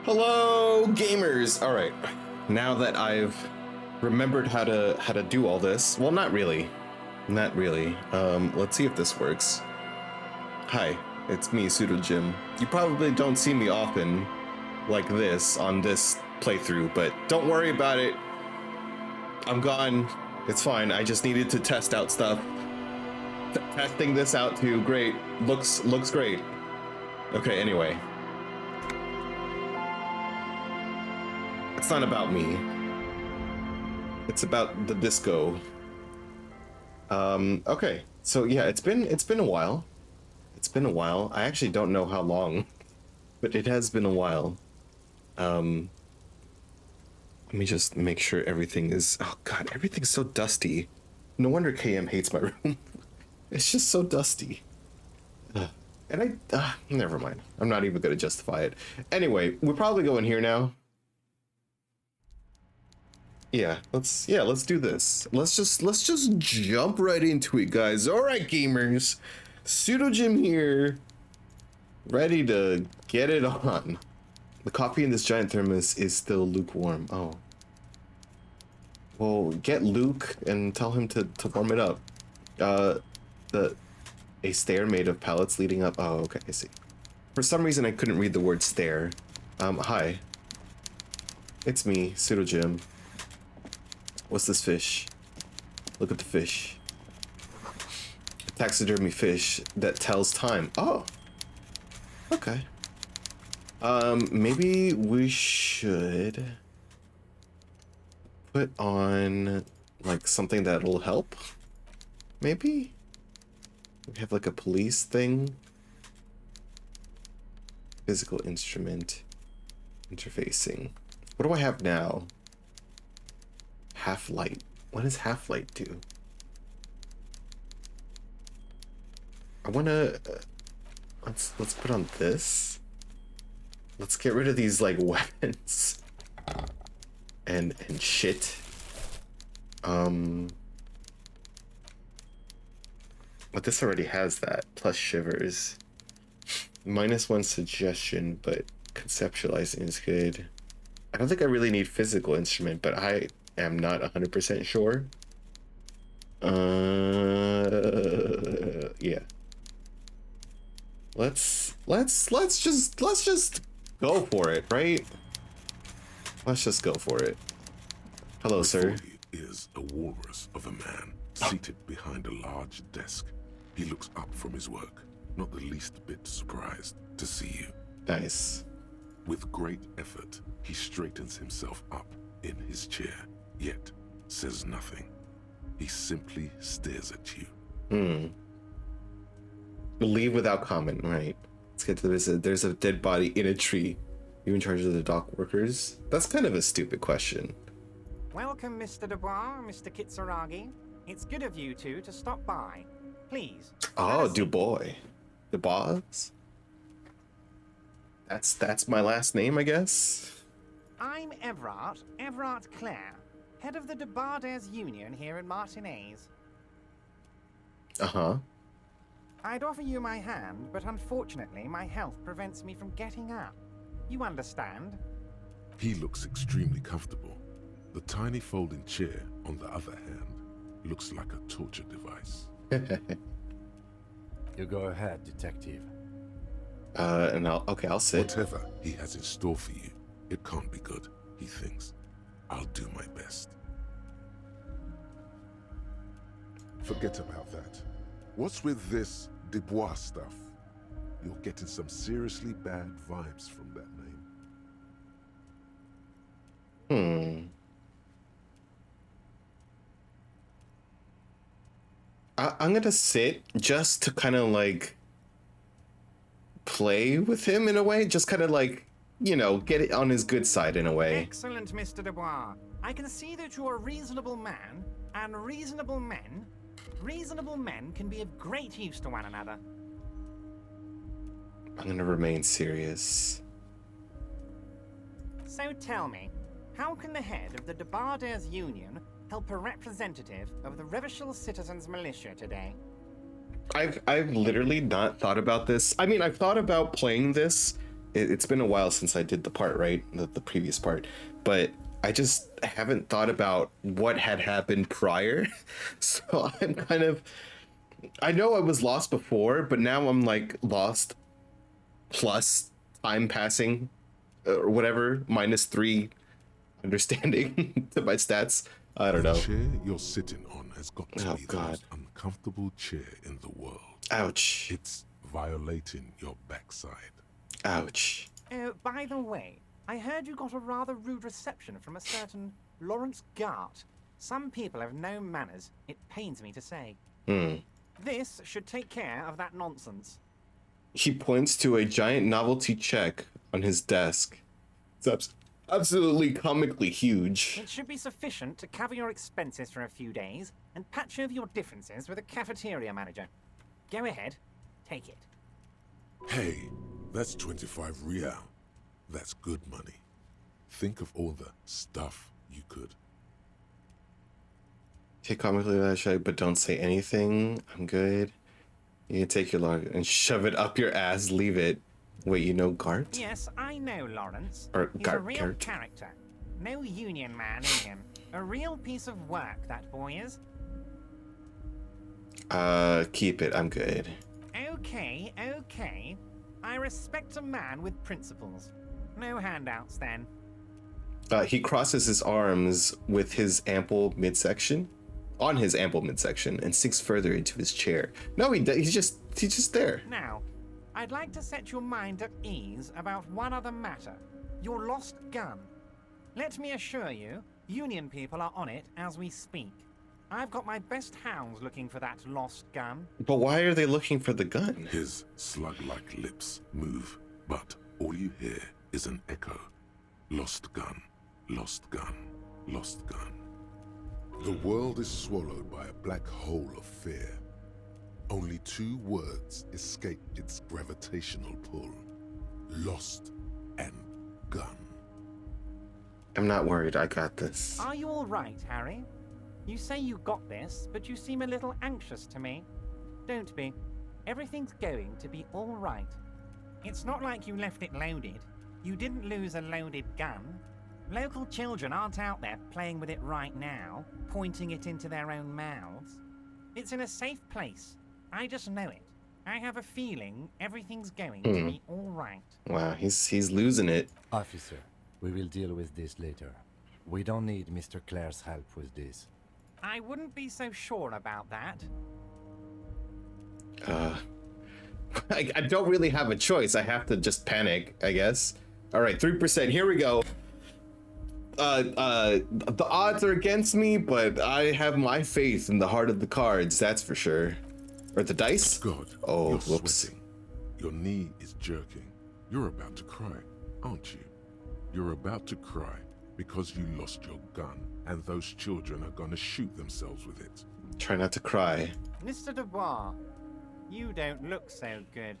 Hello, gamers. All right, now that I've remembered how to do all this, well, not really. Let's see if this works. Hi, it's me, pseudojim. You probably don't see me often like this on this playthrough, but don't worry about it. I'm gone. It's fine. I just needed to test out stuff. Testing this out too. Great. Looks great. Okay. Anyway. It's not about me. It's about the disco. Okay. So yeah, it's been a while. It's been a while. I actually don't know how long, but it has been a while. Let me just make sure everything is. Oh God, everything's so dusty. No wonder KM hates my room. It's just so dusty. And never mind. I'm not even gonna justify it. Anyway, we're probably going here now. Yeah, let's do this. Let's just jump right into it, guys. All right, gamers. Pseudojim here, ready to get it on. The coffee in this giant thermos is still lukewarm. Oh. Well, get Luke and tell him to warm it up. A stair made of pallets leading up. Oh, okay, I see. For some reason, I couldn't read the word stair. Hi. It's me, pseudojim. What's this fish? Look at the fish. A taxidermy fish that tells time. Oh. Okay. Maybe we should put on like something that'll help. Maybe? We have like a police thing. Physical instrument. Interfacing. What do I have now? Half light. What does half light do? I wanna let's put on this. Let's get rid of these like weapons and shit. But this already has that plus shivers. -1 suggestion, but conceptualizing is good. I don't think I really need physical instrument, but I am not 100% sure. Yeah. Let's just go for it, right? Let's just go for it. Hello, sir. He is a walrus of a man seated behind a large desk. He looks up from his work, not the least bit surprised to see you. Nice. With great effort, he straightens himself up in his chair, yet says nothing. He simply stares at you. Leave without comment, right? Let's get to this. There's a dead body in a tree. You in charge of the dock workers? That's kind of a stupid question. Welcome, Mr. Dubois, Mr. Kitsuragi. It's good of you two to stop by. Please. Oh, Dubois. Dubois? That's my last name, I guess? I'm Everard Clare, head of the Debarders Union here in Martinez. Uh-huh. I'd offer you my hand, but unfortunately my health prevents me from getting up. You understand? He looks extremely comfortable. The tiny folding chair, on the other hand, looks like a torture device. You go ahead, detective. And I'll sit. Whatever he has in store for you, it can't be good, he thinks. I'll do my best. Forget about that. What's with this Dubois stuff? You're getting some seriously bad vibes from that name. I'm gonna sit just to kind of like play with him in a way, just kind of like, you know, get it on his good side in a way. Excellent, Mr. Dubois. I can see that you're a reasonable man, and reasonable men can be of great use to one another. I'm gonna remain serious. So tell me, how can the head of the Debarders Union help a representative of the Revachol Citizens Militia today? I've literally not thought about this. I mean, I've thought about playing this it's been a while since I did the part, right? The previous part. But I just haven't thought about what had happened prior. So I'm kind of, I know I was lost before, but now I'm like lost plus time passing or whatever, -3 understanding to my stats. I don't know. The chair you're sitting on has got to Oh, be the God. most uncomfortable chair in the world. Ouch. It's violating your backside. Ouch. Oh, by the way, I heard you got a rather rude reception from a certain Lawrence Gart. Some people have no manners, it pains me to say. This should take care of that nonsense. He points to a giant novelty check on his desk. It's absolutely comically huge. It should be sufficient to cover your expenses for a few days and patch over your differences with a cafeteria manager. Go ahead, take it. Hey, that's 25 real. That's good money. Think of all the stuff you could. Take comically that check, but don't say anything. I'm good. You can take your log and shove it up your ass. Leave it. Wait, you know Gart? Yes, I know Lawrence. Or He's a Gart, real Gart. character. No union man in him. A real piece of work, that boy is. Keep it. I'm good. Okay, okay. I respect a man with principles. No handouts, then. He crosses his arms with his ample midsection, on his ample midsection, and sinks further into his chair. No, he's just there. Now, I'd like to set your mind at ease about one other matter. Your lost gun. Let me assure you, Union people are on it as we speak. I've got my best hounds looking for that lost gun. But why are they looking for the gun? His slug-like lips move, but all you hear is an echo. Lost gun, lost gun, lost gun. The world is swallowed by a black hole of fear. Only 2 words escape its gravitational pull. Lost and gun. I'm not worried. I got this. Are you all right, Harry? You say you got this, but you seem a little anxious to me. Don't be. Everything's going to be all right. It's not like you left it loaded. You didn't lose a loaded gun. Local children aren't out there playing with it right now, pointing it into their own mouths. It's in a safe place. I just know it. I have a feeling everything's going to be all right. Wow, he's losing it. Officer, we will deal with this later. We don't need Mr. Clare's help with this. I wouldn't be so sure about that. I don't really have a choice. I have to just panic, I guess. All right, 3%. Here we go. The odds are against me, but I have my faith in the heart of the cards. That's for sure. Or the dice. God, Oh, you're whoops. sweating. Your knee is jerking. You're about to cry, aren't you? You're about to cry because you lost your gun, and those children are gonna shoot themselves with it. Try not to cry. Mr. Dubois, you don't look so good.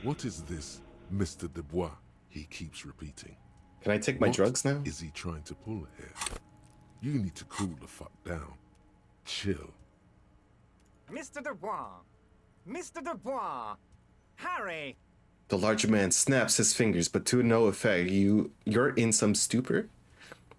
What is this, Mr. Dubois? He keeps repeating. Can I take my What drugs now? is he trying to pull here? You need to cool the fuck down. Chill. Mr. Dubois! Mr. Dubois! Harry! The larger man snaps his fingers, but to no effect. You're in some stupor?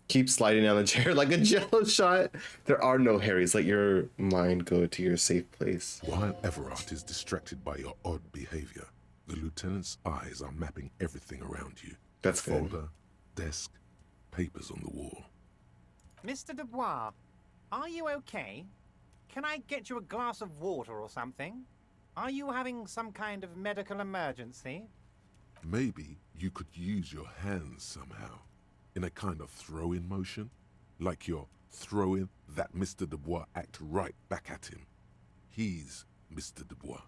Keep sliding down the chair like a jello shot. There are no Harrys. Let your mind go to your safe place. While Everard is distracted by your odd behavior, the lieutenant's eyes are mapping everything around you. That's good. Folder, desk, papers on the wall. Mr. Dubois, are you okay? Can I get you a glass of water or something? Are you having some kind of medical emergency? Maybe you could use your hands somehow, in a kind of throw-in motion, like you're throwing that Mr. Dubois act right back at him. He's Mr. Dubois.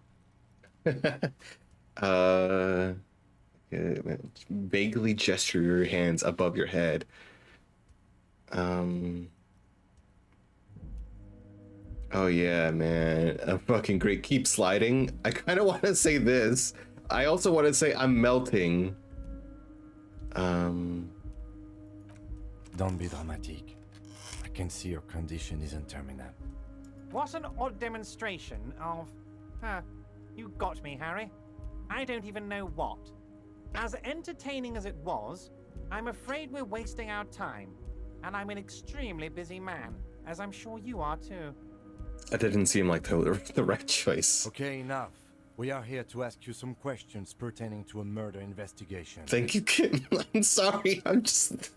Vaguely gesture your hands above your head. Oh yeah, man. Fucking great. Keep sliding. I kind of want to say this. I also want to say I'm melting. Don't be dramatic. I can see your condition isn't terminal. What an odd demonstration of... you got me, Harry. I don't even know what. As entertaining as it was, I'm afraid we're wasting our time. And I'm an extremely busy man, as I'm sure you are too. That didn't seem like the right choice. Okay, enough. We are here to ask you some questions pertaining to a murder investigation. Thank you, Kim. I'm sorry. I'm just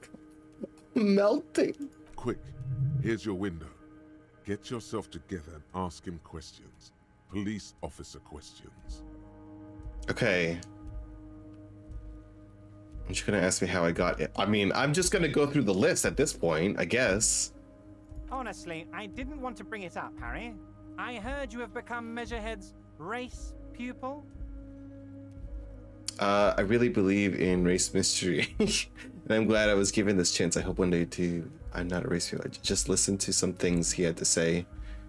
melting. Quick, here's your window. Get yourself together and ask him questions. Police officer questions. Okay. I'm just gonna ask me how I got it. I mean, I'm just gonna go through the list at this point, I guess. Honestly, I didn't want to bring it up, Harry. I heard you have become Measurehead's race pupil. I really believe in race mystery. And I'm glad I was given this chance. I hope one day to... I'm not a race pupil. I just listened to some things he had to say.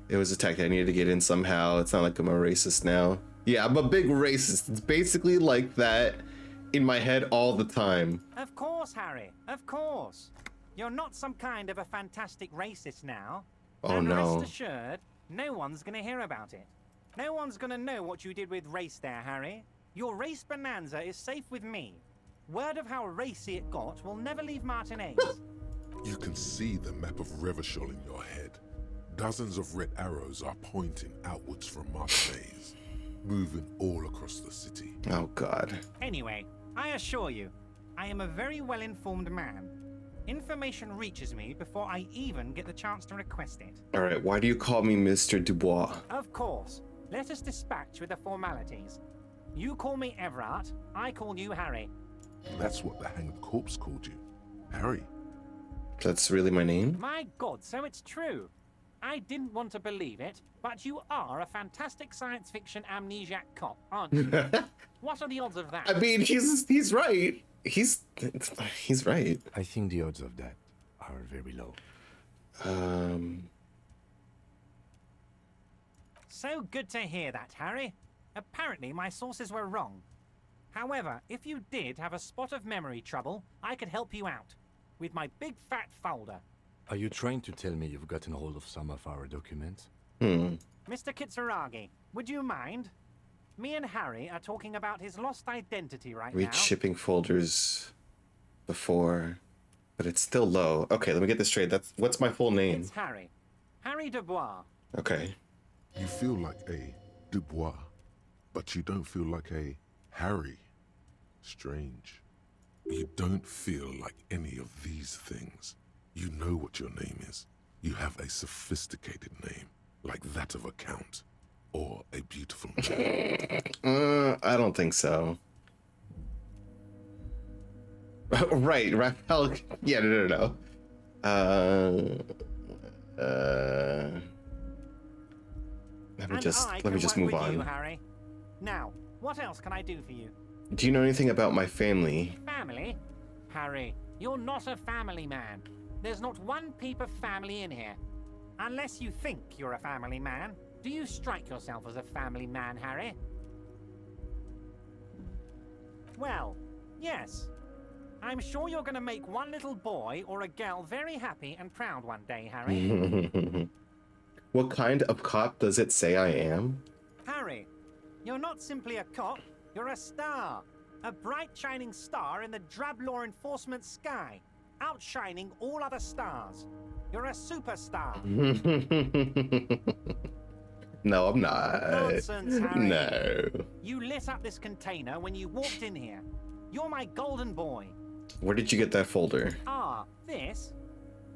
It was a tactic I needed to get in somehow. It's not like I'm a racist now. Yeah, I'm a big racist. It's basically like that in my head all the time. Of course, Harry. Of course. You're not some kind of a fantastic racist now. Oh, and no. rest assured, no one's going to hear about it. No one's going to know what you did with race there, Harry. Your race bonanza is safe with me. Word of how racy it got will never leave Martinez. You can see the map of Revachol in your head. Dozens of red arrows are pointing outwards from Martinez, moving all across the city. Oh, God. Anyway, I assure you, I am a very well-informed man. Information reaches me before I even get the chance to request it. All right, why do you call me Mr. Dubois? Of course. Let us dispatch with the formalities. You call me Everard, I call you Harry. That's what the hanged corpse called you. Harry. That's really my name? My God, so it's true. I didn't want to believe it, but you are a fantastic science fiction amnesiac cop, aren't you? What are the odds of that? I mean, he's right. He's right. I think the odds of that are very low. So good to hear that, Harry. Apparently, my sources were wrong. However, if you did have a spot of memory trouble, I could help you out. With my big fat folder. Are you trying to tell me you've gotten hold of some of our documents? Mr. Kitsuragi, would you mind? Me and Harry are talking about his lost identity right Read now. shipping folders before, but it's still low. Okay, let me get this straight. What's my full name? It's Harry. Harry Dubois. Okay. You feel like a Dubois, but you don't feel like a Harry. Strange. You don't feel like any of these things. You know what your name is. You have a sophisticated name, like that of a count, or a beautiful name. I don't think so. Right, Raphael. Yeah, no. Let me just move on. You, Harry. Now, what else can I do for you? Do you know anything about my family? Family? Harry, you're not a family man. There's not one peep of family in here. Unless you think you're a family man. Do you strike yourself as a family man, Harry? Well, yes. I'm sure you're going to make one little boy or a girl very happy and proud one day, Harry. What kind of cop does it say I am? Harry, you're not simply a cop, you're a star. A bright shining star in the drab law enforcement sky, outshining all other stars. You're a superstar. No, I'm not. Nonsense, Harry. No. You lit up this container when you walked in here. You're my golden boy. Where did you get that folder? Ah, this?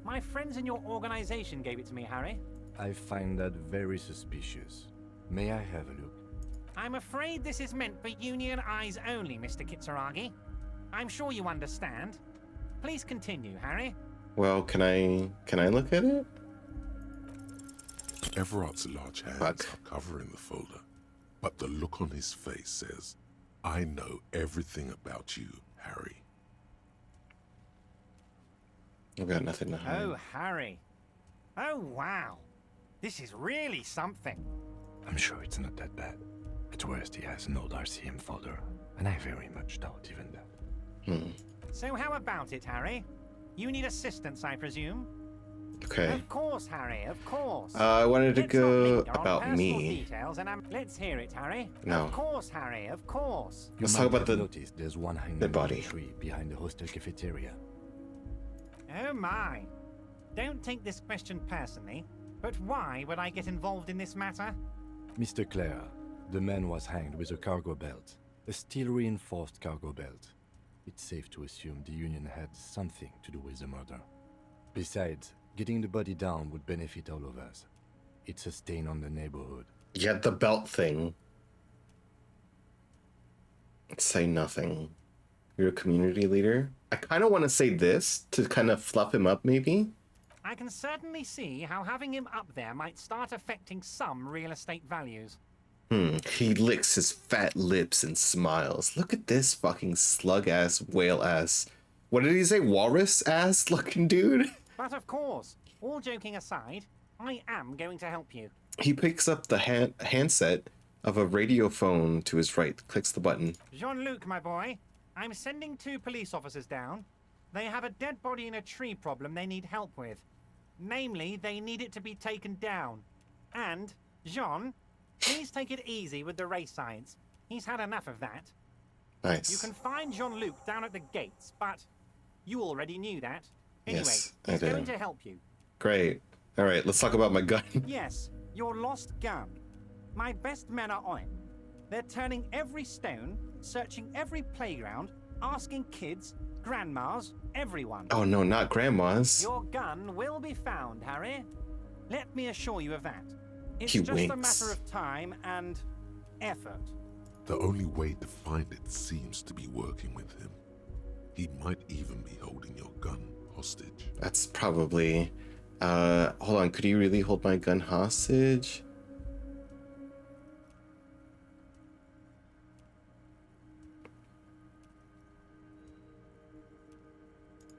My friends in your organization gave it to me, Harry. I find that very suspicious. May I have a look? I'm afraid this is meant for Union eyes only, Mr. Kitsuragi. I'm sure you understand. Please continue, Harry. Well, can I look at it? Everard's large hands are covering the folder, but the look on his face says, I know everything about you, Harry. I've got nothing to hide. Oh, Harry. Oh, wow. This is really something. I'm sure it's not that bad. At worst, he has an old RCM folder, and I very much doubt even that. So how about it, Harry? You need assistance, I presume? Okay. Of course, Harry, of course. I wanted to Let's not go linger on about personal me. Details and let's hear it, Harry. No. Of course, Harry, of course. You Let's might talk about have the noticed there's one hanging dead in body. the tree behind the hostel cafeteria. Oh my. Don't take this question personally, but why would I get involved in this matter? Mr. Clare, the man was hanged with a cargo belt, a steel-reinforced cargo belt. It's safe to assume the Union had something to do with the murder. Besides, getting the body down would benefit all of us. It's a stain on the neighborhood. Yeah, the belt thing. Say nothing. You're a community leader? I kind of want to say this to kind of fluff him up, maybe? I can certainly see how having him up there might start affecting some real estate values. He licks his fat lips and smiles. Look at this fucking slug-ass, whale-ass... What did he say? Walrus-ass looking dude? But of course, all joking aside, I am going to help you. He picks up the handset of a radio phone to his right, clicks the button. Jean-Luc, my boy, I'm sending 2 police officers down. They have a dead body in a tree problem they need help with. Namely, they need it to be taken down. And, Jean, please take it easy with the race signs. He's had enough of that. Nice. You can find Jean-Luc down at the gates, but you already knew that. Anyway, Yes, I he's did. going to help you. Great. All right, let's talk about my gun. Yes, your lost gun. My best men are on it. They're turning every stone, searching every playground, asking kids, grandmas, everyone. Oh no, not grandma's. Your gun will be found, Harry. Let me assure you of that. It's He just a winks. matter of time and effort. The only way to find it seems to be working with him. He might even be holding your gun hostage. That's probably... hold on, could you really hold my gun hostage?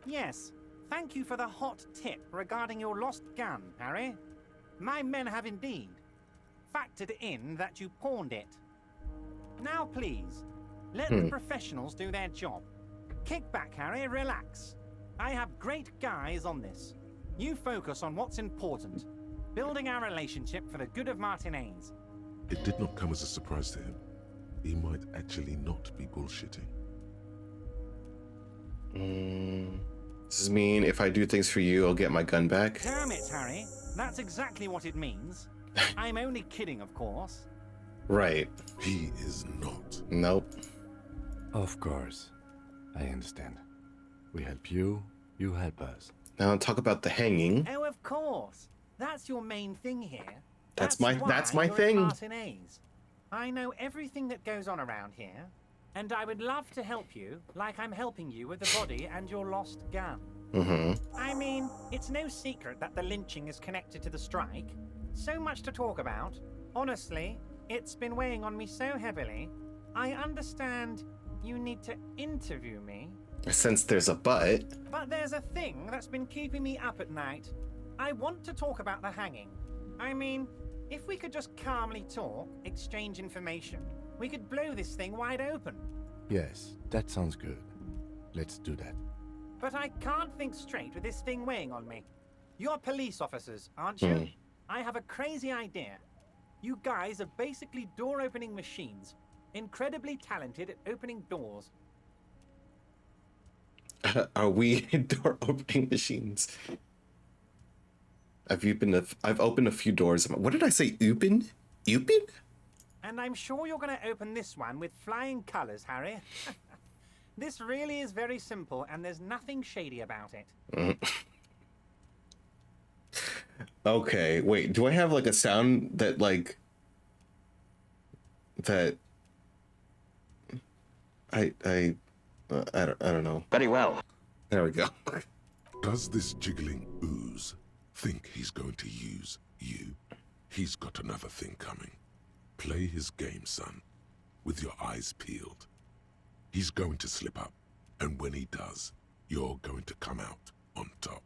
Yes, thank you for the hot tip regarding your lost gun, Harry. My men have indeed factored in that you pawned it. Now please, let the professionals do their job. Kick back, Harry, relax. I have great guys on this. You focus on what's important. Building our relationship for the good of Martinez. It did not come as a surprise to him. He might actually not be bullshitting. Does this mean if I do things for you, I'll get my gun back? Damn it, Harry. That's exactly what it means. I'm only kidding, of course. Right. He is not. Nope. Of course. I understand. We help you, you help us. Now talk about the hanging. Oh, of course. That's your main thing here. That's why my you're at thing. Martinez. I know everything that goes on around here, and I would love to help you like I'm helping you with the body and your lost gun. I mean, it's no secret that the lynching is connected to the strike. So much to talk about. Honestly, it's been weighing on me so heavily. I understand you need to interview me. Since there's a but. But there's a thing that's been keeping me up at night. I want to talk about the hanging. I mean, if we could just calmly talk, exchange information, we could blow this thing wide open. Yes, that sounds good. Let's do that. But I can't think straight with this thing weighing on me. You're police officers, aren't you? I have a crazy idea. You guys are basically door-opening machines, incredibly talented at opening doors. Are we door opening machines? I've opened a few doors. What did I say? Open? Open? And I'm sure you're going to open this one with flying colors, Harry. This really is very simple, and there's nothing shady about it. Okay, wait. Do I have like a sound that like that? I don't know. Very well. There we go. Does this jiggling ooze think he's going to use you? He's got another thing coming. Play his game, son, with your eyes peeled. He's going to slip up, and when he does, you're going to come out on top.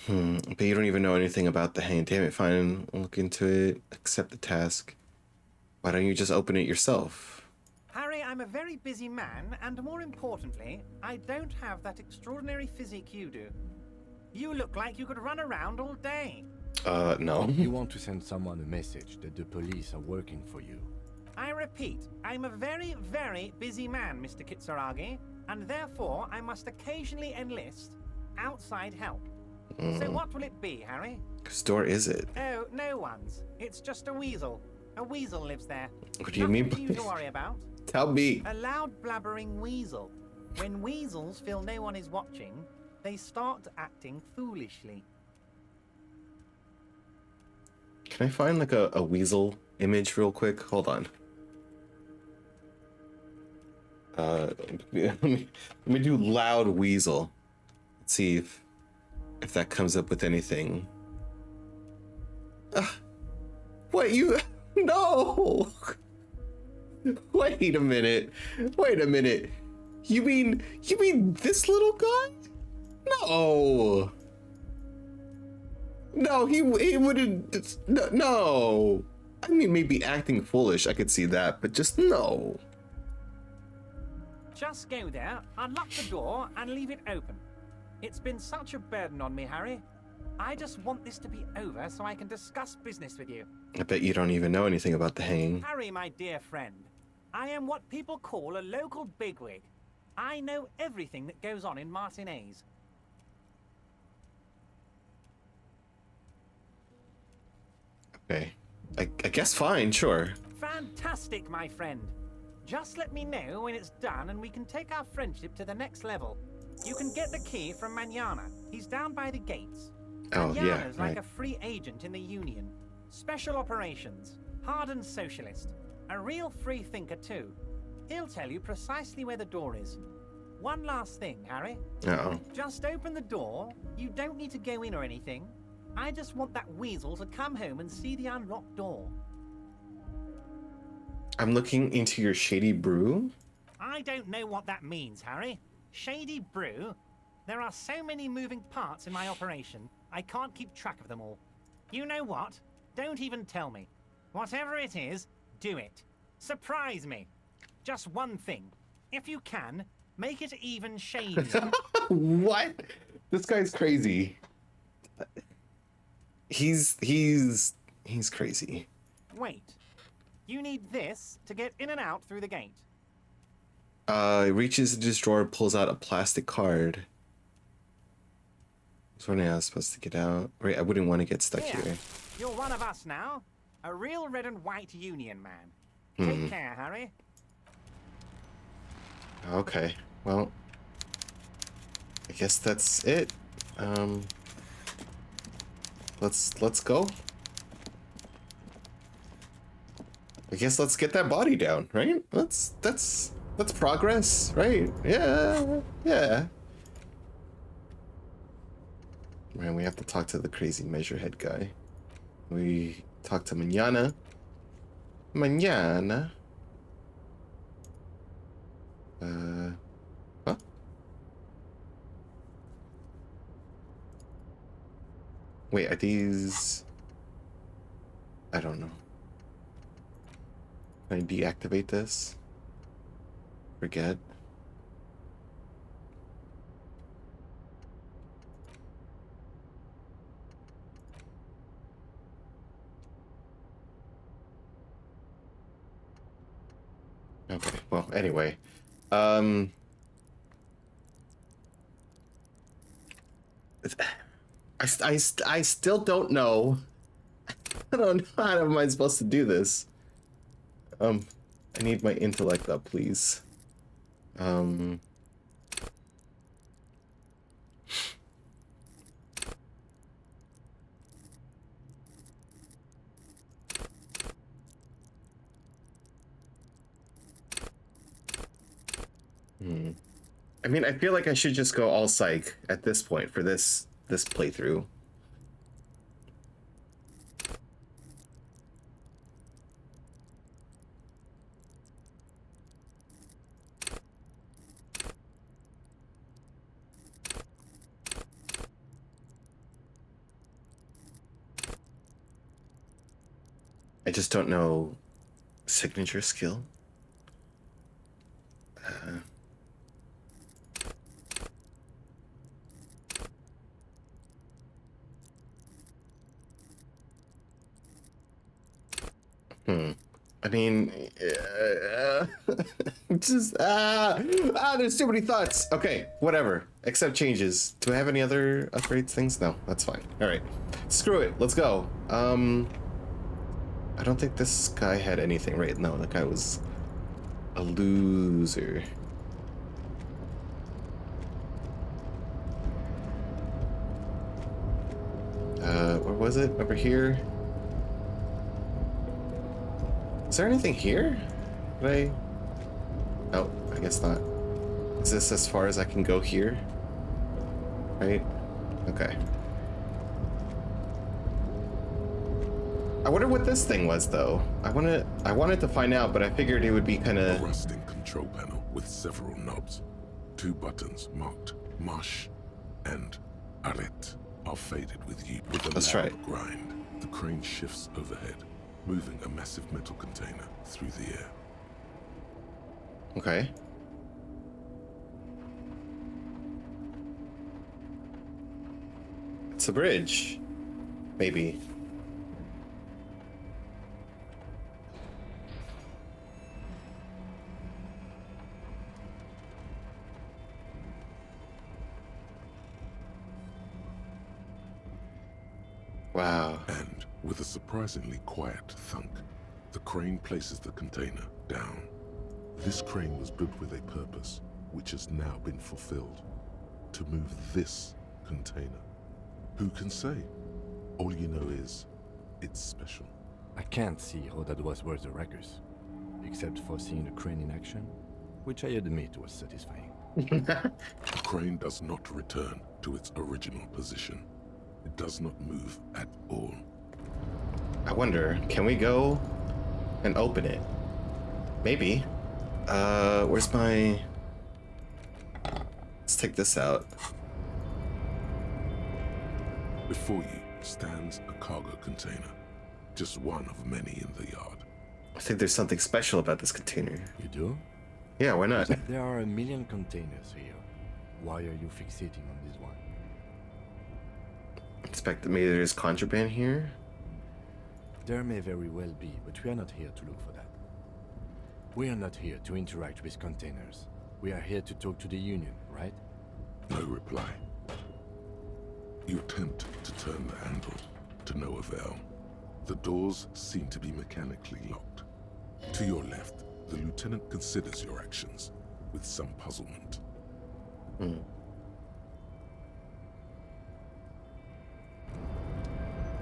But you don't even know anything about the hang. Damn it, fine. Look into it. Accept the task. Why don't you just open it yourself? Harry, I'm a very busy man, and more importantly, I don't have that extraordinary physique you do. You look like you could run around all day. No. You want to send someone a message that the police are working for you. I repeat, I'm a very, very busy man, Mr. Kitsuragi, and therefore I must occasionally enlist outside help. So what will it be, Harry? Whose door is it? Oh, no one's. It's just a weasel. A weasel lives there. What do you mean Nothing by for you to worry about. Tell me. A loud blabbering weasel. When weasels feel no one is watching, they start acting foolishly. Can I find like a weasel image real quick? Hold on. Let me do loud weasel. Let's see if that comes up with anything. What you? No. Wait a minute. Wait a minute. You mean this little guy? No. No, he wouldn't. No. I mean, maybe acting foolish. I could see that, but just no. Just go there, unlock the door, and leave it open. It's been such a burden on me, Harry. I just want this to be over so I can discuss business with you. I bet you don't even know anything about the hanging. Harry, my dear friend, I am what people call a local bigwig. I know everything that goes on in Martinez. Okay. I guess fine, sure. Fantastic, my friend. Just let me know when it's done and we can take our friendship to the next level. You can get the key from Manana. He's down by the gates. Oh, yeah, Manana's like right. a free agent in the Union. Special operations. Hardened socialist. A real free thinker, too. He'll tell you precisely where the door is. One last thing, Harry. Uh-oh. Just open the door. You don't need to go in or anything. I just want that weasel to come home and see the unlocked door. I'm looking into your shady brew. I don't know what that means, Harry. Shady brew? There are so many moving parts in my operation, I can't keep track of them all. You know what? Don't even tell me. Whatever it is, do it. Surprise me. Just one thing. If you can, make it even shadier. What? This guy's crazy. He's crazy. Wait. You need this to get in and out through the gate. He reaches into his drawer, pulls out a plastic card. I was wondering how I was supposed to get out. Right, I wouldn't want to get stuck here. You're one of us now. A real red and white Union man. Take care, Harry. Okay, well, I guess that's it. Let's go. I guess let's get that body down, right? That's progress, right? Yeah. Man, we have to talk to the crazy measurehead guy. We talk to Manana. Huh? Wait, are these... I don't know. Can I deactivate this? Forget. Okay, well, anyway. I still don't know. I don't know how am I supposed to do this. I need my intellect up, please. I mean, I feel like I should just go all psych at this point for this playthrough. I just don't know signature skill. I mean, just there's too many thoughts. Okay, whatever. Accept changes. Do I have any other upgrades things? No, that's fine. All right, screw it. Let's go. I don't think this guy had anything, right? No, that guy was a loser. Where was it? Over here? Is there anything here? Did I... Oh, I guess not. Is this as far as I can go here? Right? Okay. I wonder what this thing was, though. I wanted to find out, but I figured it would be kind A of... rusting control panel with several knobs. 2 buttons marked Marsh and Arret are faded with you. With a That's loud right. grind, the crane shifts overhead, moving a massive metal container through the air. Okay. It's a bridge. Maybe. Wow. And with a surprisingly quiet thunk, the crane places the container down. This crane was built with a purpose, which has now been fulfilled. To move this container. Who can say? All you know is, it's special. I can't see how that was worth the wreckers, except for seeing the crane in action, which I admit was satisfying. The crane does not return to its original position. It does not move at all. I wonder, can we go and open it? Maybe. Where's my... Let's take this out. Before you stands a cargo container, just one of many in the yard. I think there's something special about this container. You do? Yeah, why not? There are 1 million containers here. Why are you fixating on this one? Expect that maybe there's contraband here? There may very well be, but we are not here to look for that. We are not here to interact with containers. We are here to talk to the Union, right? No reply. You attempt to turn the handle, to no avail. The doors seem to be mechanically locked. To your left, the lieutenant considers your actions with some puzzlement.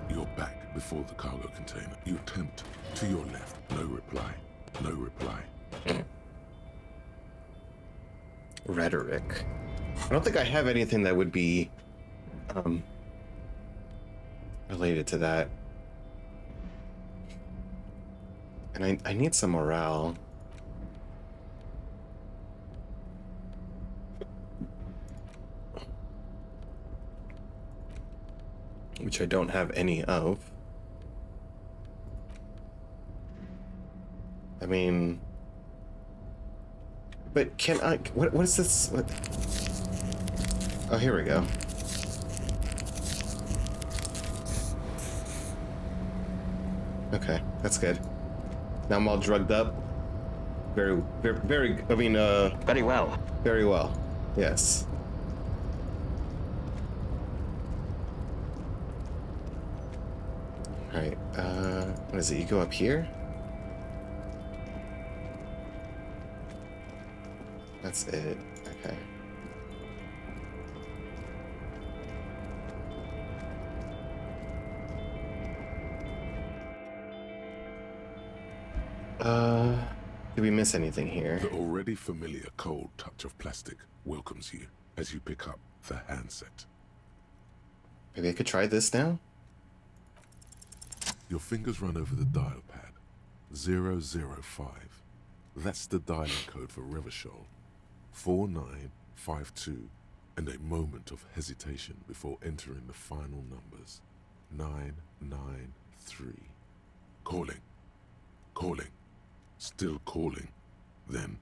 You're back before the cargo container. You attempt to your left. No reply. No reply. Rhetoric. I don't think I have anything that would be related to that. And I need some morale. Which I don't have any of. I mean... But can I... What is this? What? Oh, here we go. Okay, that's good. Now I'm all drugged up. Very, I mean, Very well. very well. Yes. Alright, what is it? You go up here? That's it. Okay. Did we miss anything here? The already familiar cold touch of plastic welcomes you as you pick up the handset. Maybe I could try this now? Your fingers run over the dial pad. 005. That's the dialing code for Revachol. 4952. And a moment of hesitation before entering the final numbers. 993. Calling. Calling. Still calling. Then...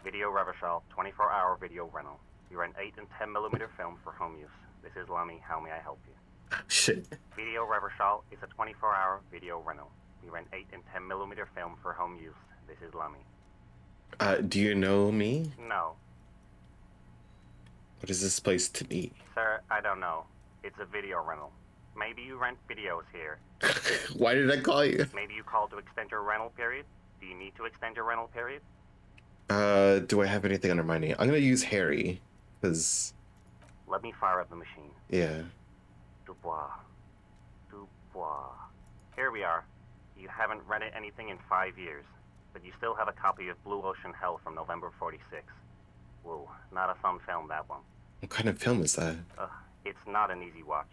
Video Revachol, 24-hour video rental. You rent 8 and 10mm film for home use. This is Lummy. How may I help you? Shit. Video Revachol is a 24-hour video rental. We rent 8 and 10 millimeter film for home use. This is Lummy. Do you know me? No. What is this place to me? Sir, I don't know. It's a video rental. Maybe you rent videos here. Why did I call you? Maybe you called to extend your rental period? Do you need to extend your rental period? Do I have anything under my name? I'm gonna use Harry, because... Let me fire up the machine. Yeah. Dubois. Dubois. Here we are. You haven't rented anything in 5 years, but you still have a copy of Blue Ocean Hell from November '46. Whoa, not a fun film, that one. What kind of film is that? It's not an easy watch.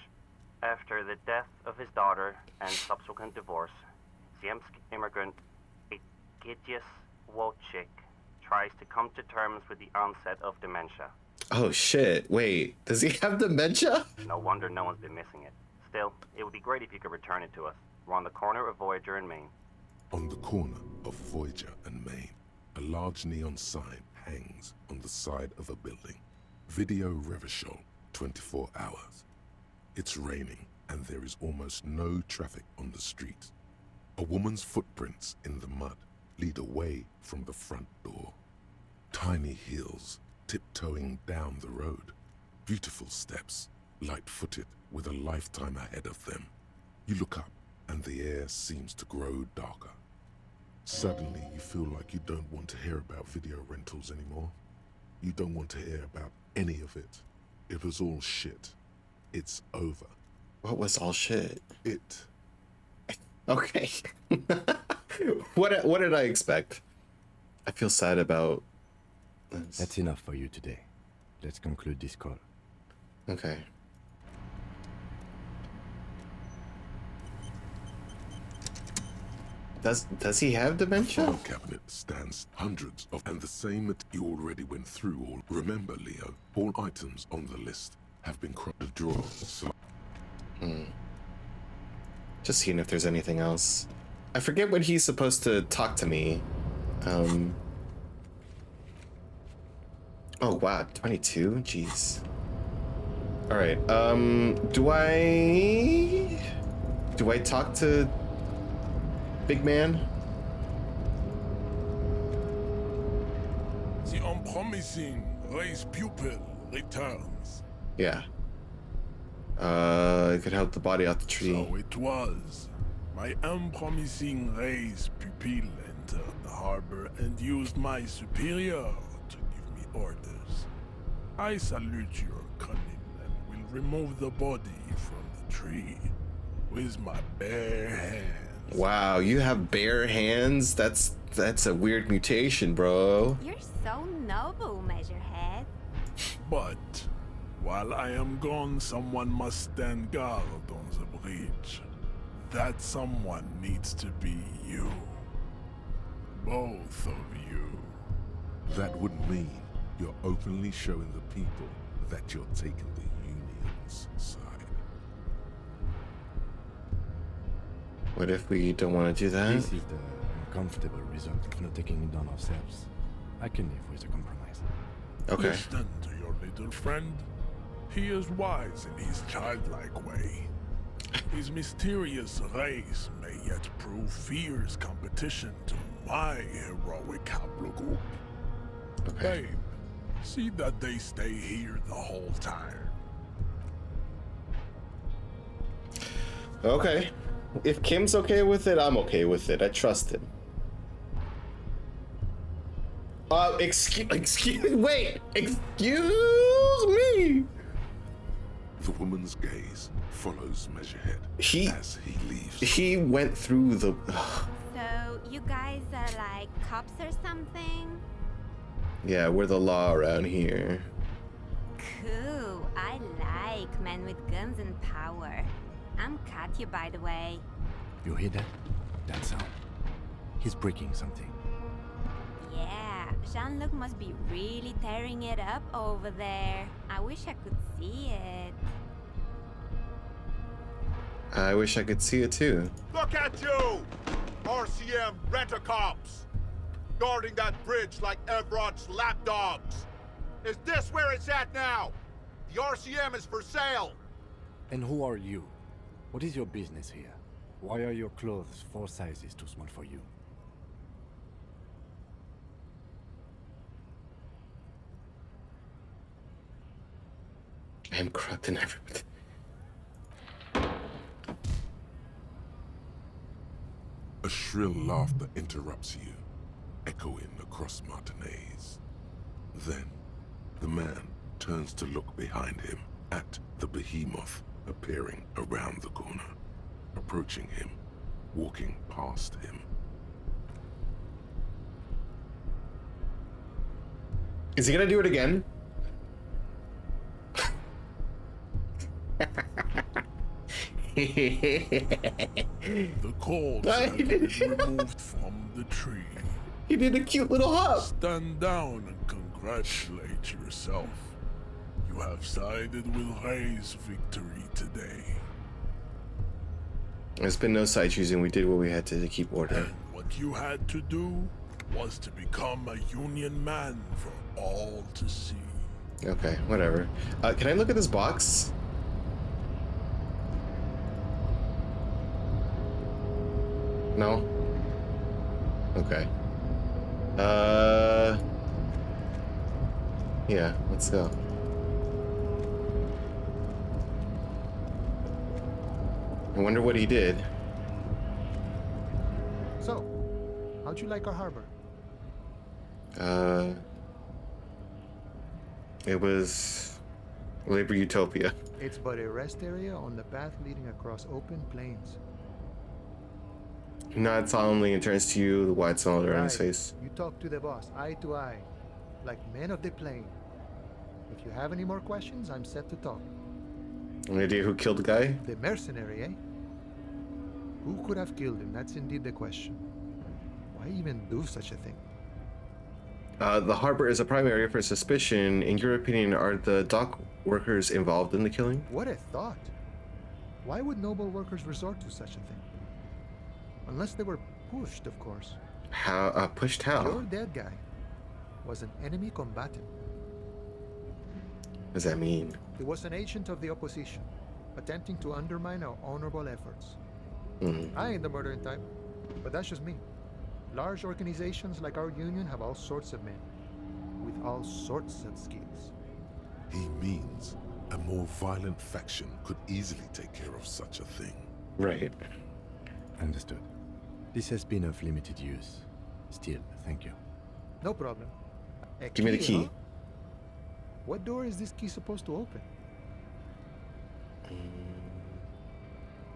After the death of his daughter and subsequent divorce, Ziemski immigrant Egidius Wojcik tries to come to terms with the onset of dementia. Oh shit, wait, does he have dementia? No wonder no one's been missing it. Still, it would be great if you could return it to us. We're on the corner of Voyager and Maine. On the corner of Voyager and Maine, a large neon sign hangs on the side of a building. Video Revachol, 24 hours. It's raining and there is almost no traffic on the street. A woman's footprints in the mud lead away from the front door. Tiny heels tiptoeing down the road. Beautiful steps, light-footed with a lifetime ahead of them. You look up and the air seems to grow darker. Suddenly you feel like you don't want to hear about video rentals anymore. You don't want to hear about any of it. It was all shit. It's over. What was all shit? It. Okay. What did I expect? I feel sad about this. That's enough for you today. Let's conclude this call. Okay. Does he have dementia? The cabinet stands hundreds of, and the same that you already went through all. Remember, Leo, all items on the list have been cropped to draw. So Just seeing if there's anything else. I forget when he's supposed to talk to me. Oh wow, 22? Jeez. Alright, do I talk to Big Man? The unpromising race pupil returns. Yeah. It could help the body out the tree. So it was. My unpromising race pupil entered the harbor and used my superior to give me orders. I salute your cunning and will remove the body from the tree with my bare hands. Wow, you have bare hands? That's a weird mutation, bro. You're so noble, Measurehead. But while I am gone, someone must stand guard on the bridge. That someone needs to be you. Both of you. that would mean you're openly showing the people that you're taking the Union's side. What if we don't want to do that? This is the uncomfortable result of not taking it on ourselves. I can live with a compromise. Okay. Listen to your little friend. He is wise in his childlike way. His mysterious race may yet prove fierce competition to my heroic haplogroup. Okay. Babe, see that they stay here the whole time. Okay. If Kim's okay with it, I'm okay with it. I trust him. Excuse me. The woman's gaze follows Measurehead as he leaves. He went through the... So, you guys are like cops or something? Yeah, we're the law around here. Cool. I like men with guns and power. I'm Katya, by the way. You hear that? That sound. He's breaking something. Yeah, Jean-Luc must be really tearing it up over there. I wish I could see it. I wish I could see it too. Look at you! RCM rent-a-cops! Guarding that bridge like Everott's lapdogs! Is this where it's at now? The RCM is for sale! And who are you? What is your business here? Why are your clothes 4 sizes too small for you? I am corrupt in everything. A shrill laughter interrupts you, echoing across Martinez. Then, the man turns to look behind him at the behemoth appearing around the corner, approaching him, walking past him. Is he gonna do it again? The corpse has been removed from the tree. He did a cute little hop. Stand down and congratulate yourself. You have sided with Ray's victory today. There's been no side choosing. We did what we had to keep order. And what you had to do was to become a Union man for all to see. Okay, whatever. Can I look at this box? No? Okay. Yeah, let's go. I wonder what he did. So, how'd you like our harbor? It was Labor Utopia. It's but a rest area on the path leading across open plains. He nods solemnly and turns to you, the wide smile around his Right. face. You talk to the boss, eye to eye, like men of the plain. If you have any more questions, I'm set to talk. Any idea who killed the guy? The mercenary, eh? Who could have killed him? That's indeed the question. Why even do such a thing? The harbor is a prime area for suspicion. In your opinion, are the dock workers involved in the killing? What a thought! Why would noble workers resort to such a thing? Unless they were pushed, of course. How? Pushed how? Your dead guy was an enemy combatant. What does that mean? He was an agent of the opposition, attempting to undermine our honorable efforts. I ain't the murdering type, but that's just me. Large organizations like our union have all sorts of men, with all sorts of skills. He means a more violent faction could easily take care of such a thing. Right. Understood. This has been of limited use. Still, thank you. No problem. A Give me the key. huh? What door is this key supposed to open?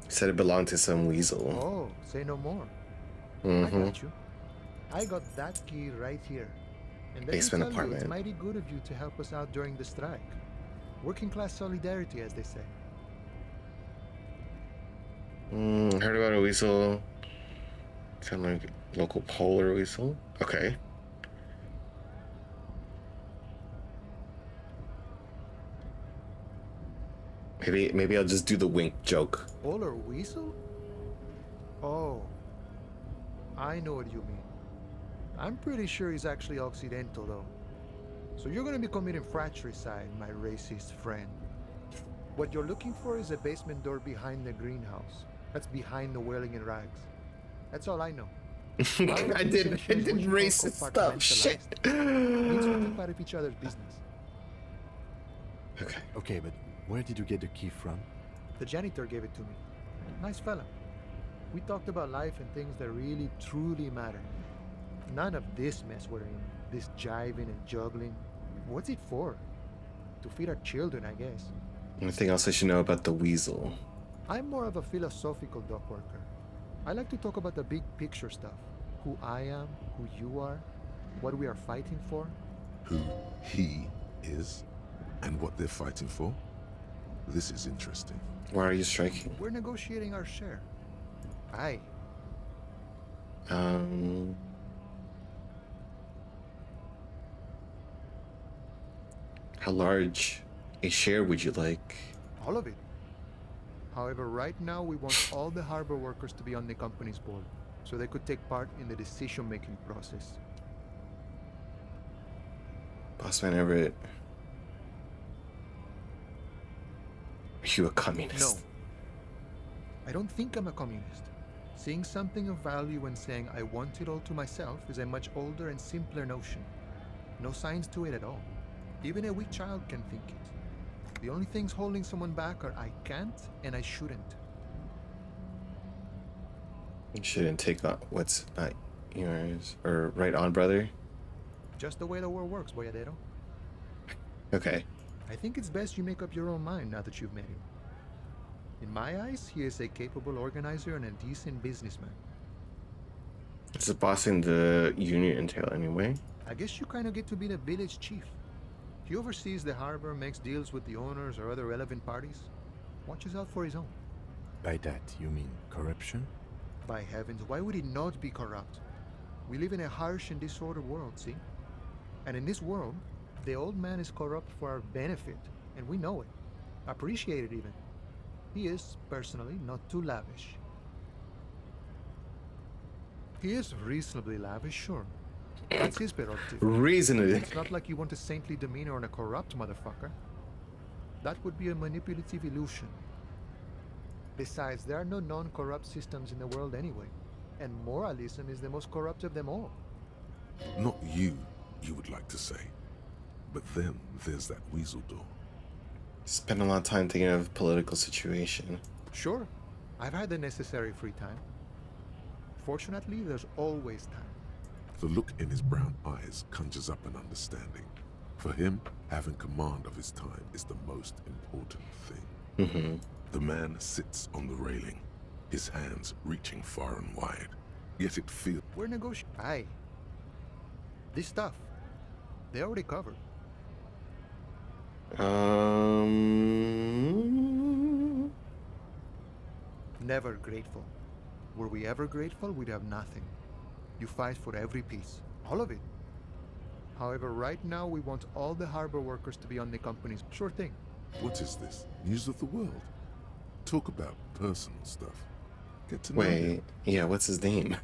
Said it belonged to some weasel. Oh, say no more. I Mm-hmm. got you. I got that key right here. And let me Basement tell you, apartment. it's mighty good of you to help us out during the strike. Working class solidarity, as they say. Heard about a weasel. Sound like local polar weasel. Okay. Maybe I'll just do the wink joke. Polar weasel? Oh, I know what you mean. I'm pretty sure he's actually Occidental, though. So you're gonna be committing fratricide, my racist friend. What you're looking for is a basement door behind the greenhouse. That's behind the wailing in rags. That's all I know. I did racist stuff. Shit. Means we keep out of each other's business. Okay. Okay, but where did you get the key from? The janitor gave it to me. Nice fella. We talked about life and things that really, truly matter. None of this mess we're in. This jiving and juggling. What's it for? To feed our children, I guess. Anything else I should know about the weasel? I'm more of a philosophical dock worker. I like to talk about the big picture stuff. Who I am, who you are, what we are fighting for. Who he is, and what they're fighting for? This is interesting. Why are you striking? We're negotiating our share. Aye. How large a share would you like? All of it. However, right now we want all the harbor workers to be on the company's board, so they could take part in the decision-making process. Bossman Everett. Are you a communist? No. I don't think I'm a communist. Seeing something of value and saying I want it all to myself is a much older and simpler notion. No science to it at all. Even a weak child can think it. The only things holding someone back are I can't and I shouldn't. You shouldn't take on what's not yours. Or right on, brother. Just the way the world works, boyadero. Okay. I think it's best you make up your own mind now that you've met him. In my eyes, he is a capable organizer and a decent businessman. What's the bossing the union entail anyway? I guess you kind of get to be the village chief. He oversees the harbor, makes deals with the owners or other relevant parties, watches out for his own. By that, you mean corruption? By heavens, why would he not be corrupt? We live in a harsh and disordered world, see? And in this world, the old man is corrupt for our benefit, and we know it. Appreciate it even. He is, personally, not too lavish. He is reasonably lavish, sure. That's his prerogative. Reasonably. It's not like you want a saintly demeanor on a corrupt motherfucker. That would be a manipulative illusion. Besides, there are no non-corrupt systems in the world anyway, and moralism is the most corrupt of them all. Not you would like to say. But then there's that weasel door. Spend a lot of time thinking of political situation. Sure, I've had the necessary free time. Fortunately, there's always time. The look in his brown eyes conjures up an understanding. For him, having command of his time is the most important thing. Mm-hmm. The man sits on the railing, his hands reaching far and wide. Yet it feels... We're negotiating. Aye. This stuff, they already covered. Never grateful. Were we ever grateful, we'd have nothing. You fight for every piece. All of it. However, right now we want all the harbor workers to be on the company's. Sure thing. What is this? News of the world? Talk about personal stuff. Get to know Wait, him. yeah, what's his name?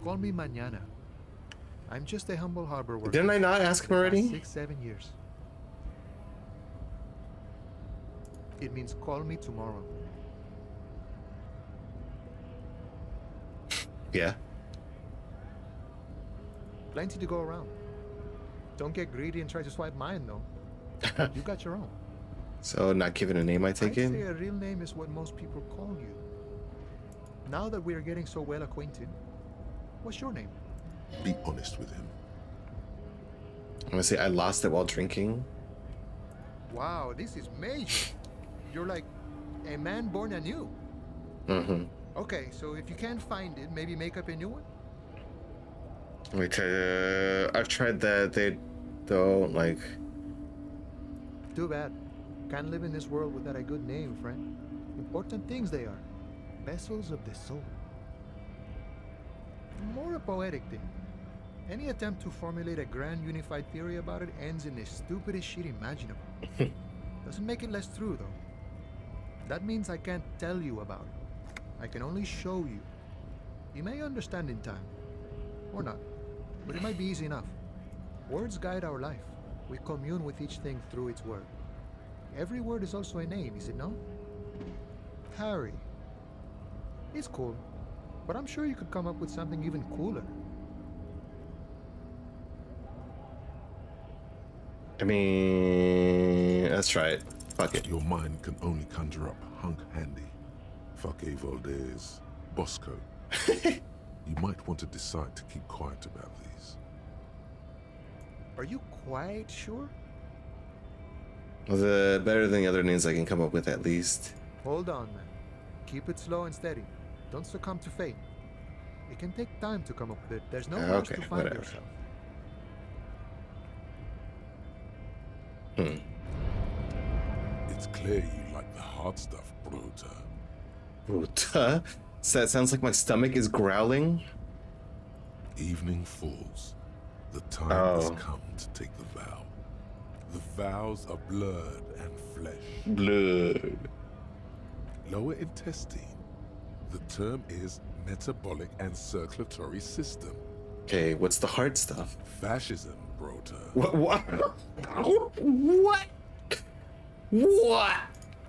Call me mañana. I'm just a humble harbor worker. Didn't I not ask him for the past already? 6-7 years. It means call me tomorrow. Yeah. Plenty to go around. Don't get greedy and try to swipe mine, though. You got your own. So not given a name, I take I'd it? say a real name is what most people call you. Now that we are getting so well acquainted, what's your name? Be honest with him. I'm gonna say I lost it while drinking. Wow, this is major. You're like a man born anew. Mm-hmm. Okay, so if you can't find it, maybe make up a new one? Wait, I've tried that. They don't like. Too bad. Can't live in this world without a good name, friend. Important things they are. Vessels of the soul. More a poetic thing. Any attempt to formulate a grand unified theory about it ends in the stupidest shit imaginable. Doesn't make it less true, though. That means I can't tell you about it. I can only show you. You may understand in time. Or not. But it might be easy enough. Words guide our life. We commune with each thing through its word. Every word is also a name, is it not? Harry. It's cool. But I'm sure you could come up with something even cooler. I mean, let's try it. Fuck it. Your mind can only conjure up Hunk Handy, Fake Valdez, Bosco. You might want to decide to keep quiet about these. Are you quite sure? Well, the better than the other names I can come up with at least. Hold on, man. Keep it slow and steady. Don't succumb to fate. It can take time to come up with it. There's no rush Okay, to find whatever. yourself. It's clear you like the hard stuff, Brota. Bruta? So that sounds like my stomach is growling. Evening falls. The time has come to take the vow. The vows are blood and flesh. Blood. Lower intestine. The term is metabolic and circulatory system. Okay, what's the hard stuff? Fascism, Brota. What? What? What?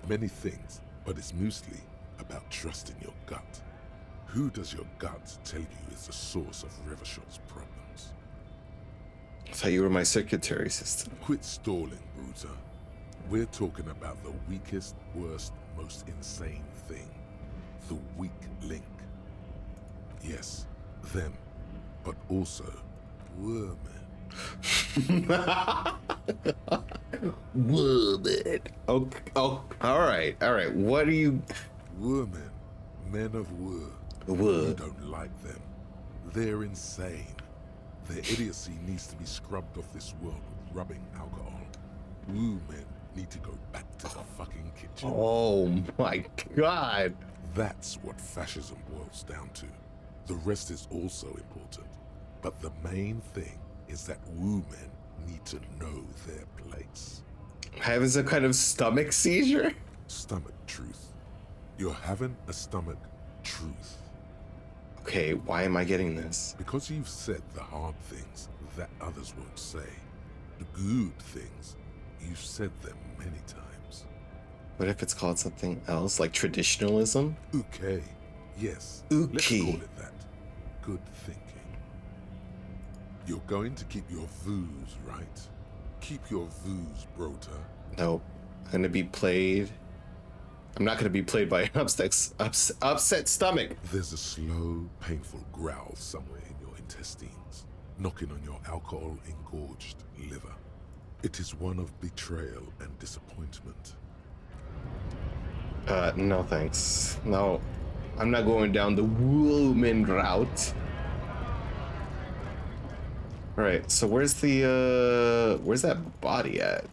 Many things, but it's mostly about trusting your gut. Who does your gut tell you is the source of Revachol's problems? I thought you were my circulatory system. Quit stalling, Bruta. We're talking about the weakest, worst, most insane thing. The weak link. Yes, them. But also, women. Woman. Oh, alright. What are you... Women. Men of Wu. You Wood. don't like them. They're insane. Their idiocy needs to be scrubbed off this world with rubbing alcohol. Wu men need to go back to the fucking kitchen. Oh my god. That's what fascism boils down to. The rest is also important. But the main thing is that Wu men need to know their place. Having some kind of stomach seizure? Stomach truth. You're having a stomach truth. Okay, why am I getting this? Because you've said the hard things that others won't say. The good things, you've said them many times. What if it's called something else, like traditionalism? Okay, yes. Okay. Let's call it that. Good thinking. You're going to keep your views, right? Keep your views, Brota. Nope. I'm gonna be played. I'm not gonna be played by an upset stomach. There's a slow, painful growl somewhere in your intestines, knocking on your alcohol-engorged liver. It is one of betrayal and disappointment. No thanks. No. I'm not going down the woman route. Alright, so where's that body at?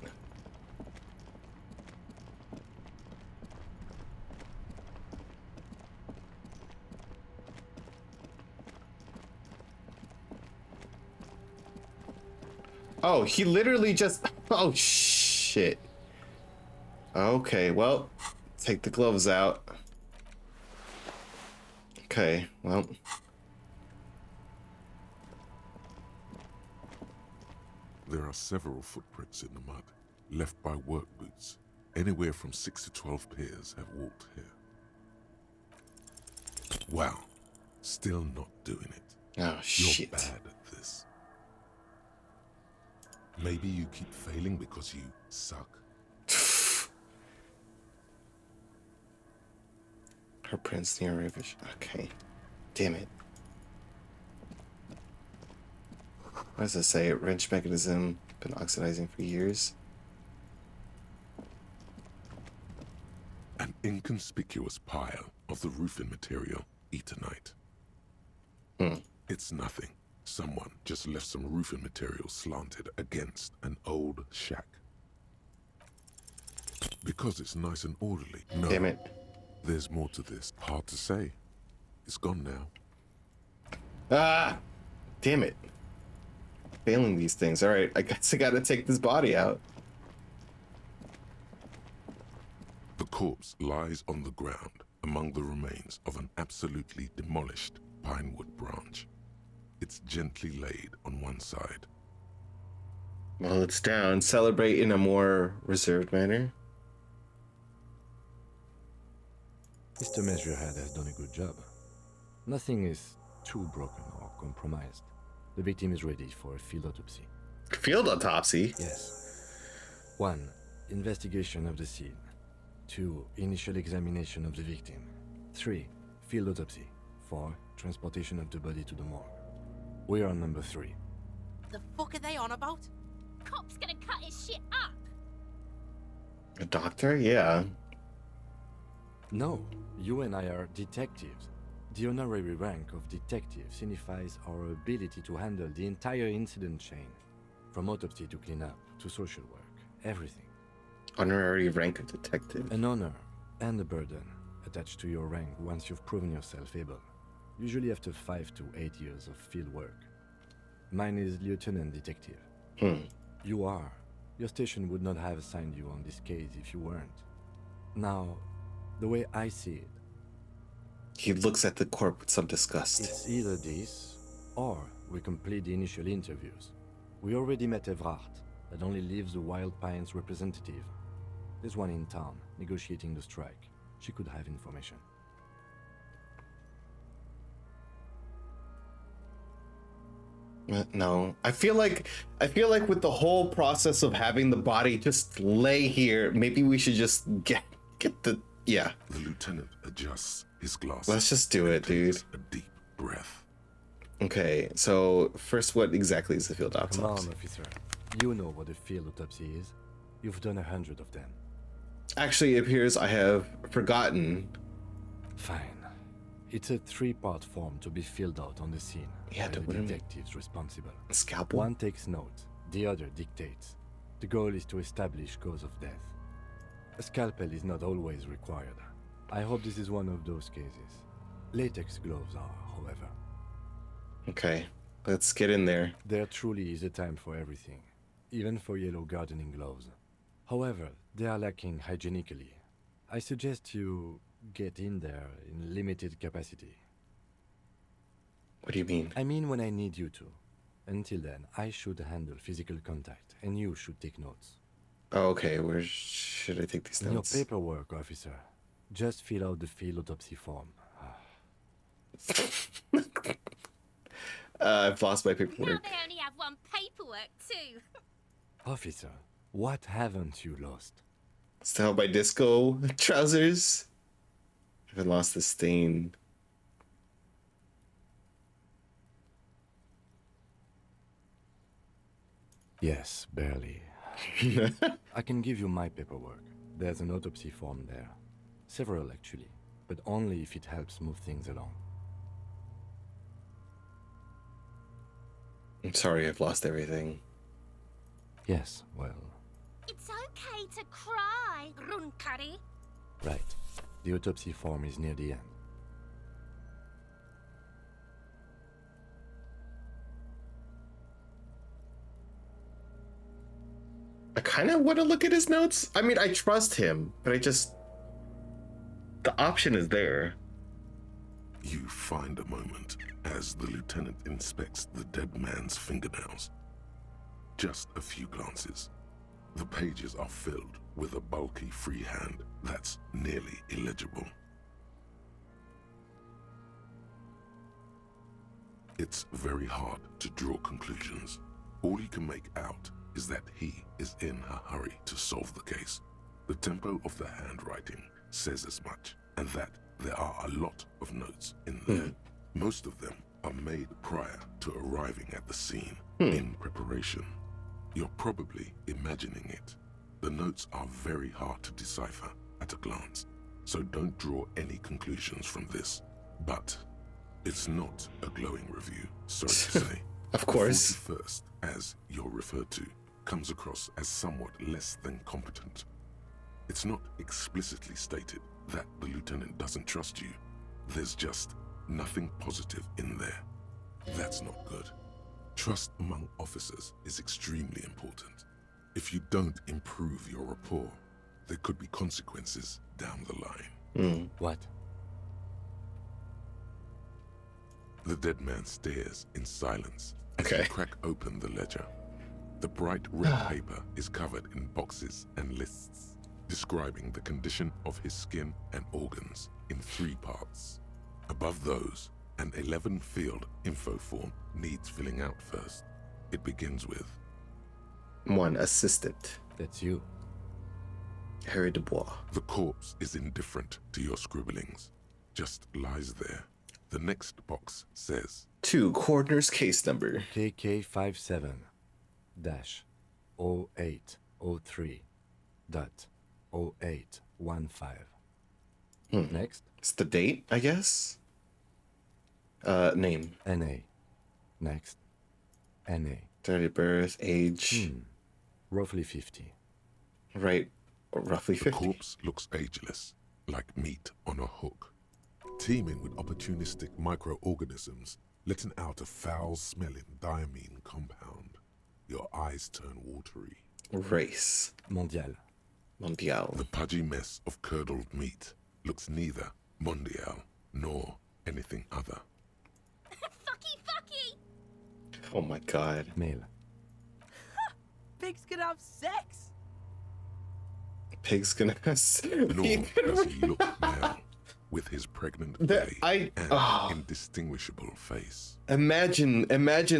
Oh, he literally just... Oh, shit. Okay, well, take the gloves out. Okay, well... There are several footprints in the mud, left by work boots. Anywhere from 6 to 12 pairs have walked here. Wow, still not doing it. Oh, shit. You're bad at this. Maybe you keep failing because you suck. Her prince near Ravish. Okay. Damn it. What does it say? Wrench mechanism been oxidizing for years. An inconspicuous pile of the roofing material, Eternite. It's nothing. Someone just left some roofing material slanted against an old shack. Because it's nice and orderly. No, Damn it. there's more to this. Hard to say. It's gone now. Ah! Damn it. Failing these things. Alright, I guess I gotta take this body out. The corpse lies on the ground among the remains of an absolutely demolished pinewood branch. It's gently laid on one side. Well, it's down. Celebrate in a more reserved manner. Mr. Measurehead has done a good job. Nothing is too broken or compromised. The victim is ready for a field autopsy. Field autopsy? Yes. 1. Investigation of the scene. 2. Initial examination of the victim. 3. Field autopsy. 4. Transportation of the body to the morgue. We are on number 3. The fuck are they on about? Cop's gonna cut his shit up. A doctor? Yeah. No, you and I are detectives. The honorary rank of detective signifies our ability to handle the entire incident chain. From autopsy to cleanup to social work. Everything. Honorary rank of detective. An honor and a burden attached to your rank once you've proven yourself able. Usually after 5 to 8 years of field work. Mine is Lieutenant Detective. You are. Your station would not have assigned you on this case if you weren't. Now, the way I see it, He looks at the corpse with some disgust. it's either this, or we complete the initial interviews. We already met Evrard, that only leaves the Wild Pines representative. There's one in town, negotiating the strike. She could have information. No, I feel like with the whole process of having the body just lay here, maybe we should just get the yeah. The lieutenant adjusts his glasses. Let's just do it, dude. A deep breath. Okay, so first, what exactly is the field Come autopsy? on, officer. You know what a field autopsy is. You've done 100 of them. Actually, it appears I have forgotten. Fine. It's a 3-part form to be filled out on the scene. Yeah, by the the detectives responsible. Scalpel. One takes note, the other dictates. The goal is to establish cause of death. A scalpel is not always required. I hope this is one of those cases. Latex gloves are, however. Okay, let's get in there. There truly is a time for everything, even for yellow gardening gloves. However, they are lacking hygienically. I suggest you get in there in limited capacity. What do you mean? I mean when I need you to. Until then, I should handle physical contact, and you should take notes. Oh, okay, where should I take these In your notes? paperwork, officer, just fill out the field autopsy form. I've lost my Now paperwork. they only have one paperwork too. Officer, what haven't you lost? Still my disco trousers. I haven't lost the stain. Yes, barely. I can give you my paperwork. There's an autopsy form there. Several, actually, but only if it helps move things along. I'm sorry, I've lost everything. Yes, well, It's okay to cry, Runkari. right. The autopsy form is near the end. I kind of want to look at his notes. I mean, I trust him, but the option is there. You find a moment as the lieutenant inspects the dead man's fingernails. Just a few glances. The pages are filled with a bulky freehand that's nearly illegible. It's very hard to draw conclusions. All you can make out is that he is in a hurry to solve the case. The tempo of the handwriting says as much, and that there are a lot of notes in there. Most of them are made prior to arriving at the scene in preparation. You're probably imagining it. The notes are very hard to decipher at a glance, so don't draw any conclusions from this. But it's not a glowing review, sorry to say. Of course. The 41st, as you're referred to, comes across as somewhat less than competent. It's not explicitly stated that the lieutenant doesn't trust you. There's just nothing positive in there. That's not good. Trust among officers is extremely important. If you don't improve your rapport, there could be consequences down the line. What? The dead man stares in silence as Okay. you crack open the ledger. The bright red paper is covered in boxes and lists, describing the condition of his skin and organs in 3 parts. Above those, an 11-field info form needs filling out first. It begins with 1. Assistant. That's you. Harry Dubois. the corpse is indifferent to your scribblings, just lies there. The next box says 2. Coroner's case number. KK57-0803.0815. Next, It's the date, I guess. Name. NA. Next, NA. Date of birth, age. Roughly 50. Right. Roughly the 50. corpse looks ageless, like meat on a hook, teeming with opportunistic microorganisms, letting out a foul-smelling diamine compound. Your eyes turn watery. Race. Mondial. Mondial. The pudgy mess of curdled meat looks neither mondial nor anything other. Fucky! Oh my god. Male. Pigs can have sex. Pig's gonna Nor does he look male. with his pregnant That- belly I- and oh. indistinguishable face. Imagine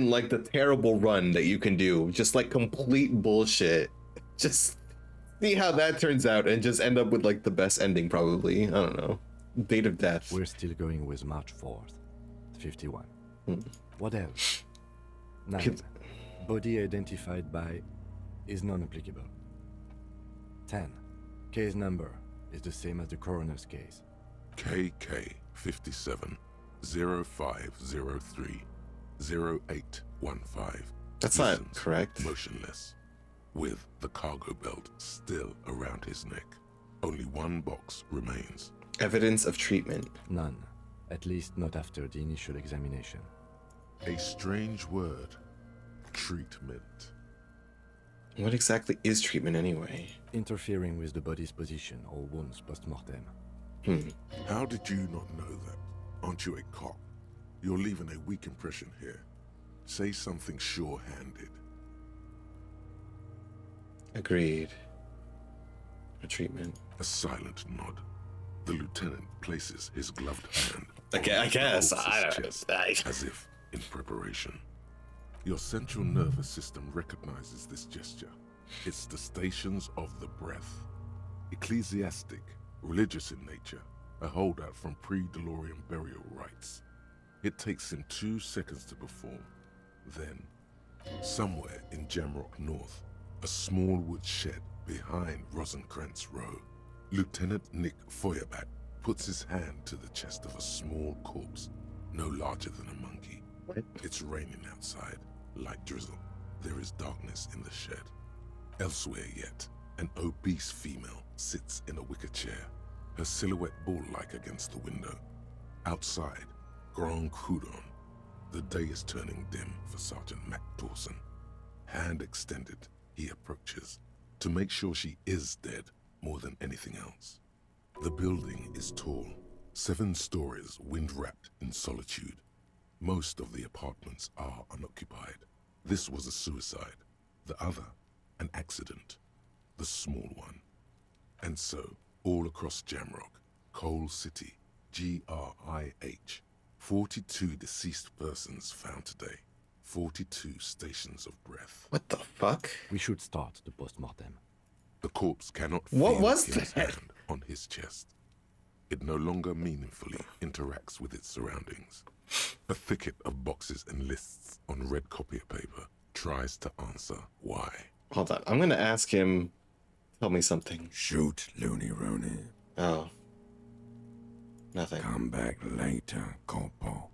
like the terrible run that you can do, just like complete bullshit. Just see how that turns out and just end up with like the best ending probably. I don't know. Date of death. We're still going with March 4th, 51. Hmm. What else? 9. Kids- Body identified by is non-applicable. 10. Case number is the same as the coroner's case. KK 57 0503 0815. That's not Listens, correct. Motionless, with the cargo belt still around his neck. Only one box remains. Evidence of treatment. None, at least not after the initial examination. A strange word. Treatment. What exactly is treatment anyway? Interfering with the body's position or wounds post-mortem. How did you not know that? Aren't you a cop? You're leaving a weak impression here. Say something sure-handed. Agreed. A treatment. A silent nod. The lieutenant places his gloved hand Okay, on I the guess. corpse's I don't chest, know. as if in preparation. Your central nervous system recognizes this gesture. It's the stations of the breath. Ecclesiastic, religious in nature, a holdout from pre-DeLorean burial rites. It takes him 2 seconds to perform. Then, somewhere in Jamrock North, a small wood shed behind Rosencrantz Row, Lieutenant Nick Feuerbat puts his hand to the chest of a small corpse, no larger than a monkey. What? It's raining outside, light drizzle. There is darkness in the shed. Elsewhere yet, an obese female sits in a wicker chair, her silhouette bull-like against the window. Outside, Grand Coudon. The day is turning dim for Sergeant Mac Dawson. Hand extended, he approaches, to make sure she is dead more than anything else. The building is tall, 7 stories, wind-wrapped in solitude. Most of the apartments are unoccupied. This was a suicide. The other, an accident. The small one. And so, all across Jamrock, Coal City, GRIH, 42 deceased persons found today. 42 stations of breath. What the fuck? We should start the post-mortem. The corpse cannot What feel was his that? hand on his chest. It no longer meaningfully interacts with its surroundings. A thicket of boxes and lists on red copier paper tries to answer why. Hold on. I'm gonna ask him. Tell me something. Shoot, Looney Rooney. Oh. Nothing. Come back later, Corporal.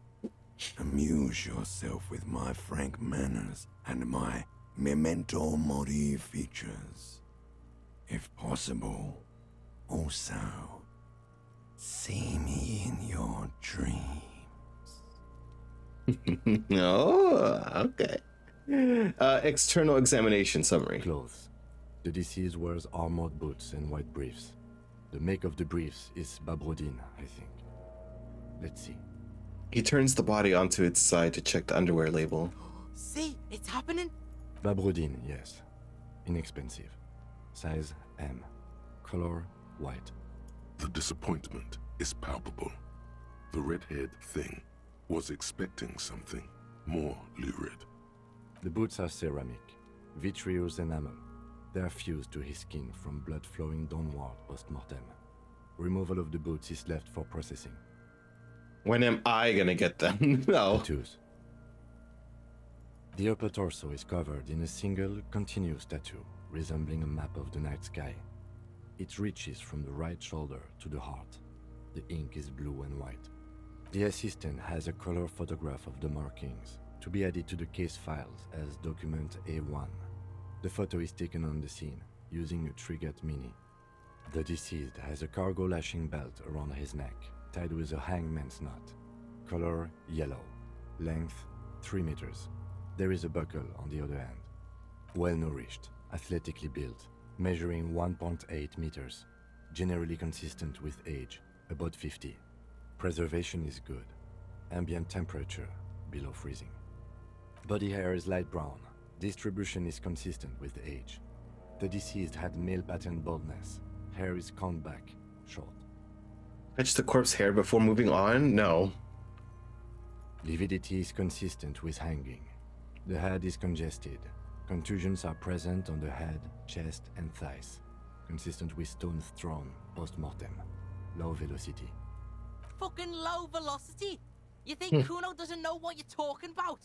Amuse yourself with my frank manners and my memento mori features. If possible, also, see me in your dreams. Oh, okay. External examination summary. Clothes. The deceased wears armored boots and white briefs. The make of the briefs is Babrodin, I think. Let's see. He turns the body onto its side to check the underwear label. See, it's happening. Babrodin, yes. Inexpensive. Size M. Color white. The disappointment is palpable. The red-haired thing was expecting something more lurid. The boots are ceramic, vitreous enamel. They are fused to his skin from blood flowing downward post-mortem. Removal of the boots is left for processing. When am I gonna get them? No. Tattoos. The upper torso is covered in a single, continuous tattoo, resembling a map of the night sky. It reaches from the right shoulder to the heart. The ink is blue and white. The assistant has a color photograph of the markings, to be added to the case files as document A1. The photo is taken on the scene, using a Trigat Mini. The deceased has a cargo lashing belt around his neck, tied with a hangman's knot. Color yellow. Length 3 meters. There is a buckle on the other end. Well-nourished, athletically built, measuring 1.8 meters. Generally consistent with age, about 50. Preservation is good. Ambient temperature, below freezing. Body hair is light brown. Distribution is consistent with age. The deceased had male pattern baldness. Hair is combed back, short. Touch the corpse hair before moving on? No. Lividity is consistent with hanging. The head is congested. Contusions are present on the head, chest, and thighs. Consistent with stones thrown post-mortem. Low velocity. Fucking low velocity? You think Kuno doesn't know what you're talking about?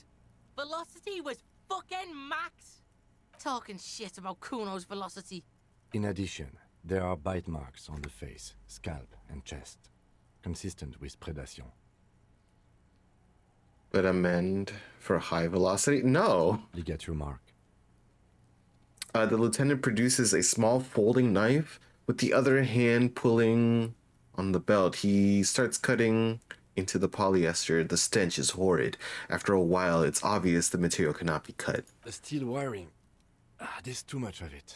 Velocity was fucking max. Talking shit about Kuno's velocity. In addition, there are bite marks on the face, scalp, and chest. Consistent with predation. But amend for high velocity? No. Ligature mark. The lieutenant produces a small folding knife with the other hand pulling on the belt. He starts cutting into the polyester. The stench is horrid. After a while, it's obvious the material cannot be cut. The steel wiring. There's too much of it.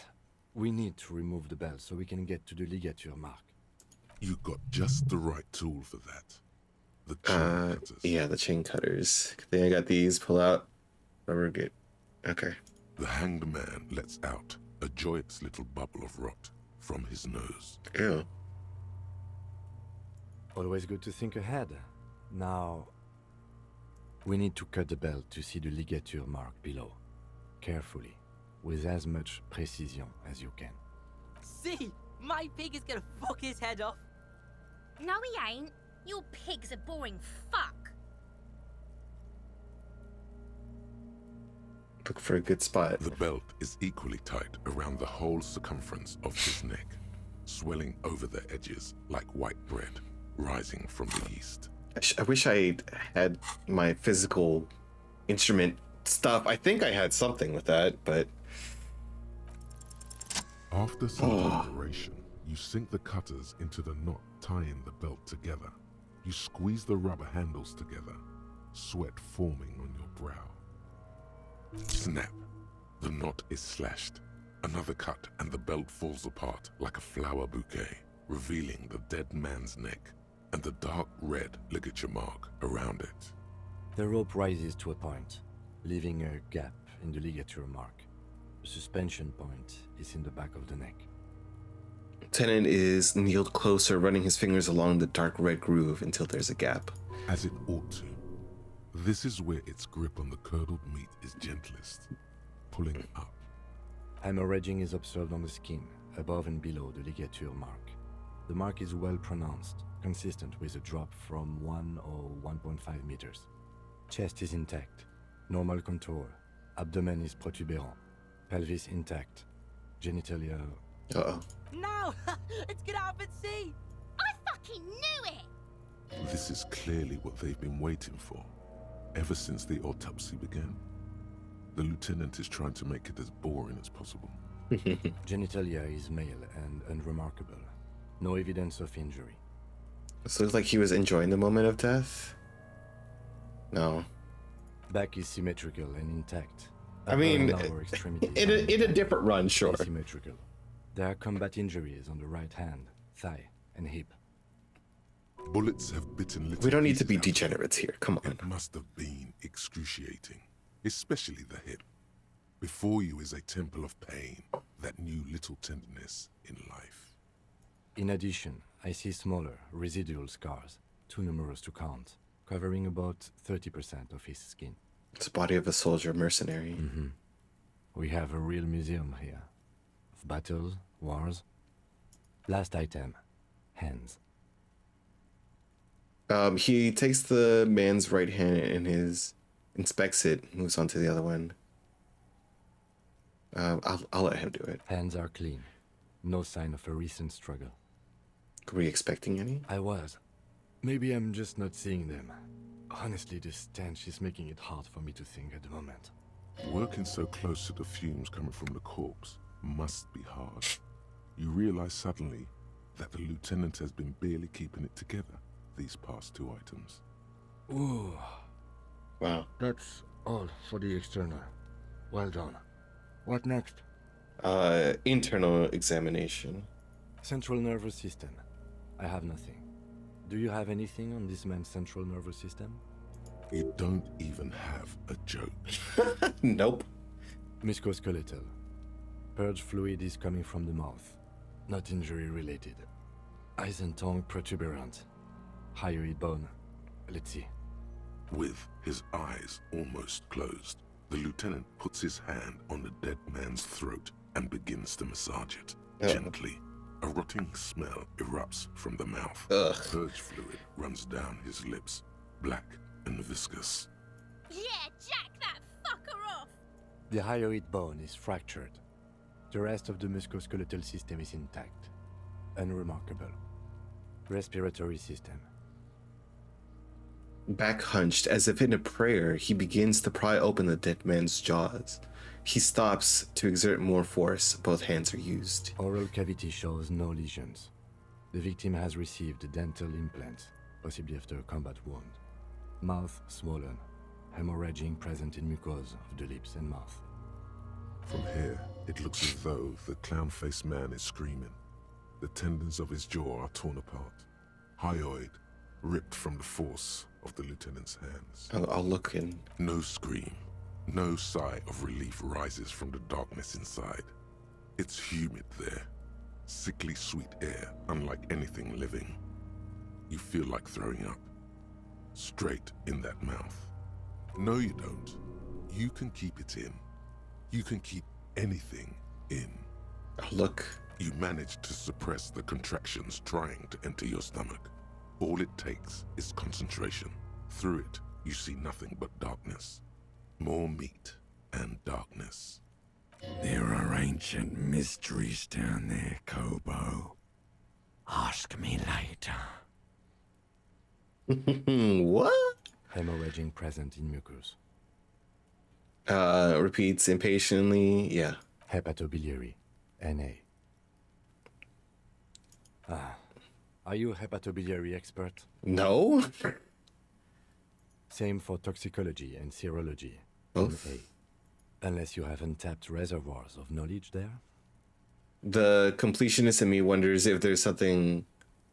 We need to remove the belt so we can get to the ligature mark. You got just the right tool for that. The chain cutters. Yeah, the chain cutters. Then I got these. Pull out. Rubber good. Okay. The hanged man lets out a joyous little bubble of rot from his nose. Ew. Always good to think ahead. Now, we need to cut the belt to see the ligature mark below. Carefully, with as much precision as you can. See, my pig is gonna fuck his head off. No, he ain't. Your pig's a boring fuck. Look for a good spot. The belt is equally tight around the whole circumference of his neck, swelling over the edges like white bread rising from the east. I wish I had my physical instrument stuff. I think I had something with that, but... After some deliberation, you sink the cutters into the knot tying the belt together. You squeeze the rubber handles together, sweat forming on your brow. Snap. The knot is slashed. Another cut and the belt falls apart like a flower bouquet, revealing the dead man's neck and the dark red ligature mark around it. The rope rises to a point, leaving a gap in the ligature mark. The suspension point is in the back of the neck. Lieutenant is kneeled closer, running his fingers along the dark red groove until there's a gap. As it ought to. This is where its grip on the curdled meat is gentlest, pulling up. Hemorrhaging is observed on the skin, above and below the ligature mark. The mark is well pronounced, consistent with a drop from 1 or 1.5 meters. Chest is intact, normal contour, abdomen is protuberant, pelvis intact, genitalia... Uh-oh. No! Let's get out and see! I fucking knew it! This is clearly what they've been waiting for, ever since the autopsy began. The lieutenant is trying to make it as boring as possible. Genitalia is male and unremarkable. No evidence of injury. This looks like he was enjoying the moment of death. No. Back is symmetrical and intact. I mean, in a different run, sure. Asymmetrical. There are combat injuries on the right hand, thigh, and hip. Bullets have bitten little We don't need to be pieces out. degenerates here, come on. It must have been excruciating, especially the hip. Before you is a temple of pain that knew little tenderness in life. In addition, I see smaller, residual scars, too numerous to count, covering about 30% of his skin. It's the body of a soldier mercenary. Mm-hmm. We have a real museum here. Of battles, wars. Last item, hands. He takes the man's right hand and inspects it, moves on to the other one. I'll let him do it. Hands are clean. No sign of a recent struggle. Were you expecting any? I was. Maybe I'm just not seeing them. Honestly, this stench is making it hard for me to think at the moment. Working so close to the fumes coming from the corpse must be hard. You realize suddenly that the lieutenant has been barely keeping it together these past 2 items. Ooh. Wow. That's all for the external. Well done. What next? Internal examination. Central nervous system. I have nothing. Do you have anything on this man's central nervous system? You don't even have a joke. Nope. Musculoskeletal. Purge fluid is coming from the mouth. Not injury related. Eyes and tongue protuberant. Hyoid bone. Let's see. With his eyes almost closed, the lieutenant puts his hand on the dead man's throat and begins to massage it. Gently. A rotting smell erupts from the mouth. Purge fluid runs down his lips, black and viscous. Yeah, jack that fucker off! The hyoid bone is fractured. The rest of the musculoskeletal system is intact. Unremarkable. Respiratory system. Back hunched, as if in a prayer, he begins to pry open the dead man's jaws. He stops to exert more force. Both hands are used. Oral cavity shows no lesions. The victim has received dental implants, possibly after a combat wound. Mouth swollen. Hemorrhaging present in mucosa of the lips and mouth. From here, it looks as though the clown-faced man is screaming. The tendons of his jaw are torn apart. Hyoid ripped from the force of the lieutenant's hands. I'll look in. No scream, no sigh of relief rises from the darkness inside. It's humid there. Sickly sweet air, unlike anything living. You feel like throwing up. Straight in that mouth. No, you don't. You can keep it in. You can keep anything in. I'll look. You manage to suppress the contractions trying to enter your stomach. All it takes is concentration. Through it, you see nothing but darkness. More meat and darkness. There are ancient mysteries down there, Kobo. Ask me later. What? Hemorrhaging present in mucus. Repeats impatiently. Yeah. Hepatobiliary. NA. Are you a hepatobiliary expert? No? Same for toxicology and serology. Both? NA. Unless you have untapped reservoirs of knowledge there? The completionist in me wonders if there's something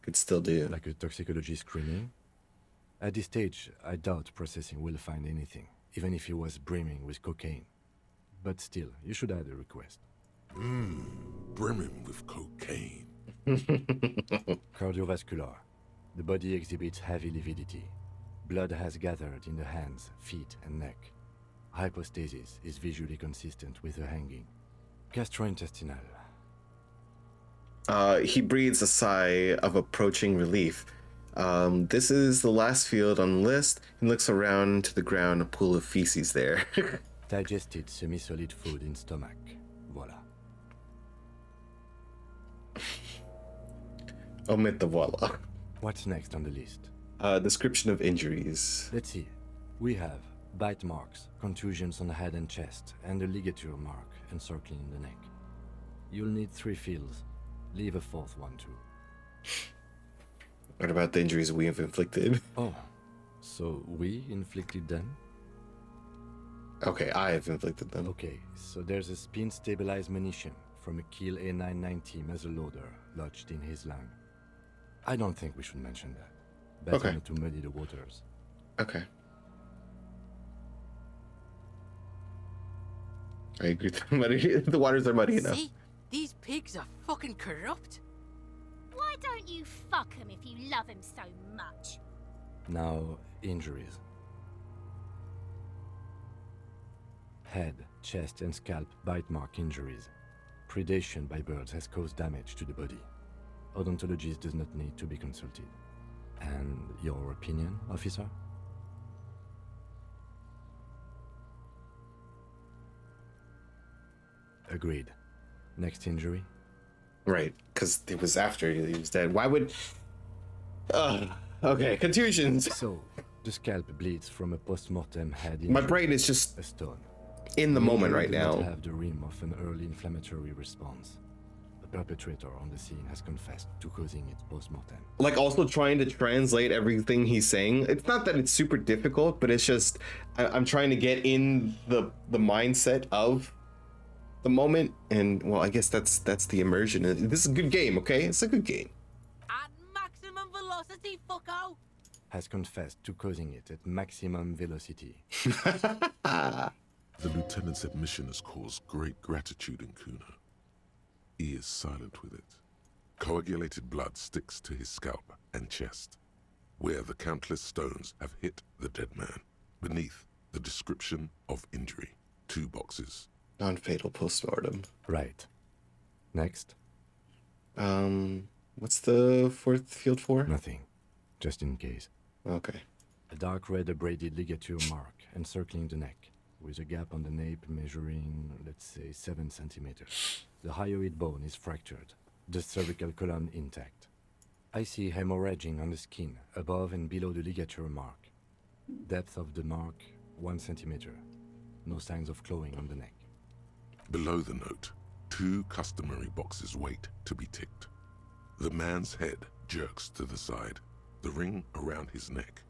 could still do. Like a toxicology screening? At this stage, I doubt processing will find anything, even if he was brimming with cocaine. But still, you should add a request. Brimming with cocaine. Cardiovascular. The body exhibits heavy lividity. Blood has gathered in the hands, feet, and neck. Hypostasis is visually consistent with the hanging. Gastrointestinal. He breathes a sigh of approaching relief. This is the last field on the list, and looks around to the ground, a pool of feces there. Digested semi-solid food in stomach. Voila. Omit the voila. What's next on the list? Description of injuries. Let's see. We have bite marks, contusions on the head and chest, and a ligature mark encircling the neck. You'll need 3 fields. Leave a 4th one too. What about the injuries we have inflicted? Oh, so we inflicted them? Okay, I have inflicted them. Okay, so there's a spin-stabilized munition from a Kiel A990 muzzleloader lodged in his lung. I don't think we should mention that. Better Okay. not to muddy the waters. Okay. I agree. The waters are muddy enough. See? These pigs are fucking corrupt. Why don't you fuck him if you love him so much? Now, injuries. Head, chest, and scalp bite mark injuries. Predation by birds has caused damage to the body. Odontologist does not need to be consulted. And your opinion, officer? Agreed. Next injury? Right, because it was after he was dead. Why would... okay, contusions. So, the scalp bleeds from a post-mortem head injury. My brain is just a stone. in the moment Injury right did now. not have the rim of an early inflammatory response. The perpetrator on the scene has confessed to causing it post-mortem. Like, also trying to translate everything he's saying. It's not that it's super difficult, but it's just... I'm trying to get in the mindset of the moment, and, well, I guess that's the immersion. This is a good game, okay? It's a good game. At maximum velocity, fucko! Has confessed to causing it at maximum velocity. The lieutenant's admission has caused great gratitude in Kuno. He is silent with it. Coagulated blood sticks to his scalp and chest, where the countless stones have hit the dead man. Beneath, the description of injury. 2 boxes. Non-fatal postmortem. Right. Next. What's the 4th field for? Nothing. Just in case. Okay. A dark red abraded ligature mark encircling the neck, with a gap on the nape measuring, let's say, 7 centimeters. The hyoid bone is fractured, the cervical column intact. I see hemorrhaging on the skin, above and below the ligature mark. Depth of the mark, 1 centimeter. No signs of clawing on the neck. Below the note, 2 customary boxes wait to be ticked. The man's head jerks to the side. The ring around his neck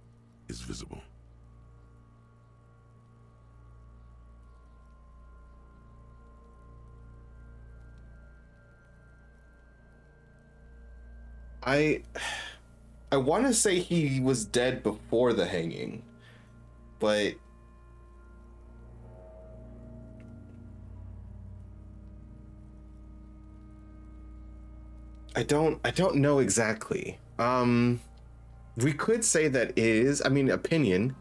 is visible. I want to say he was dead before the hanging, but I don't know exactly. We could say that opinion.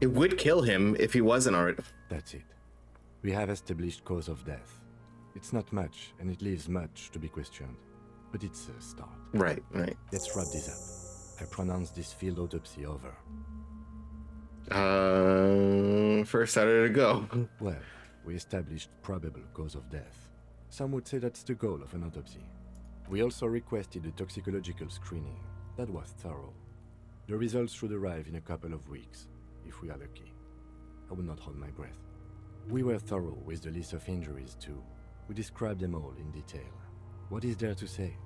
It would kill him if he wasn't already. That's it. We have established cause of death. It's not much, and it leaves much to be questioned. But it's a start. Right. Let's wrap this up. I pronounce this field autopsy over. First Saturday to go. Well, we established probable cause of death. Some would say that's the goal of an autopsy. We also requested a toxicological screening. That was thorough. The results should arrive in a couple of weeks, if we are lucky. I would not hold my breath. We were thorough with the list of injuries too. We described them all in detail. What is there to say?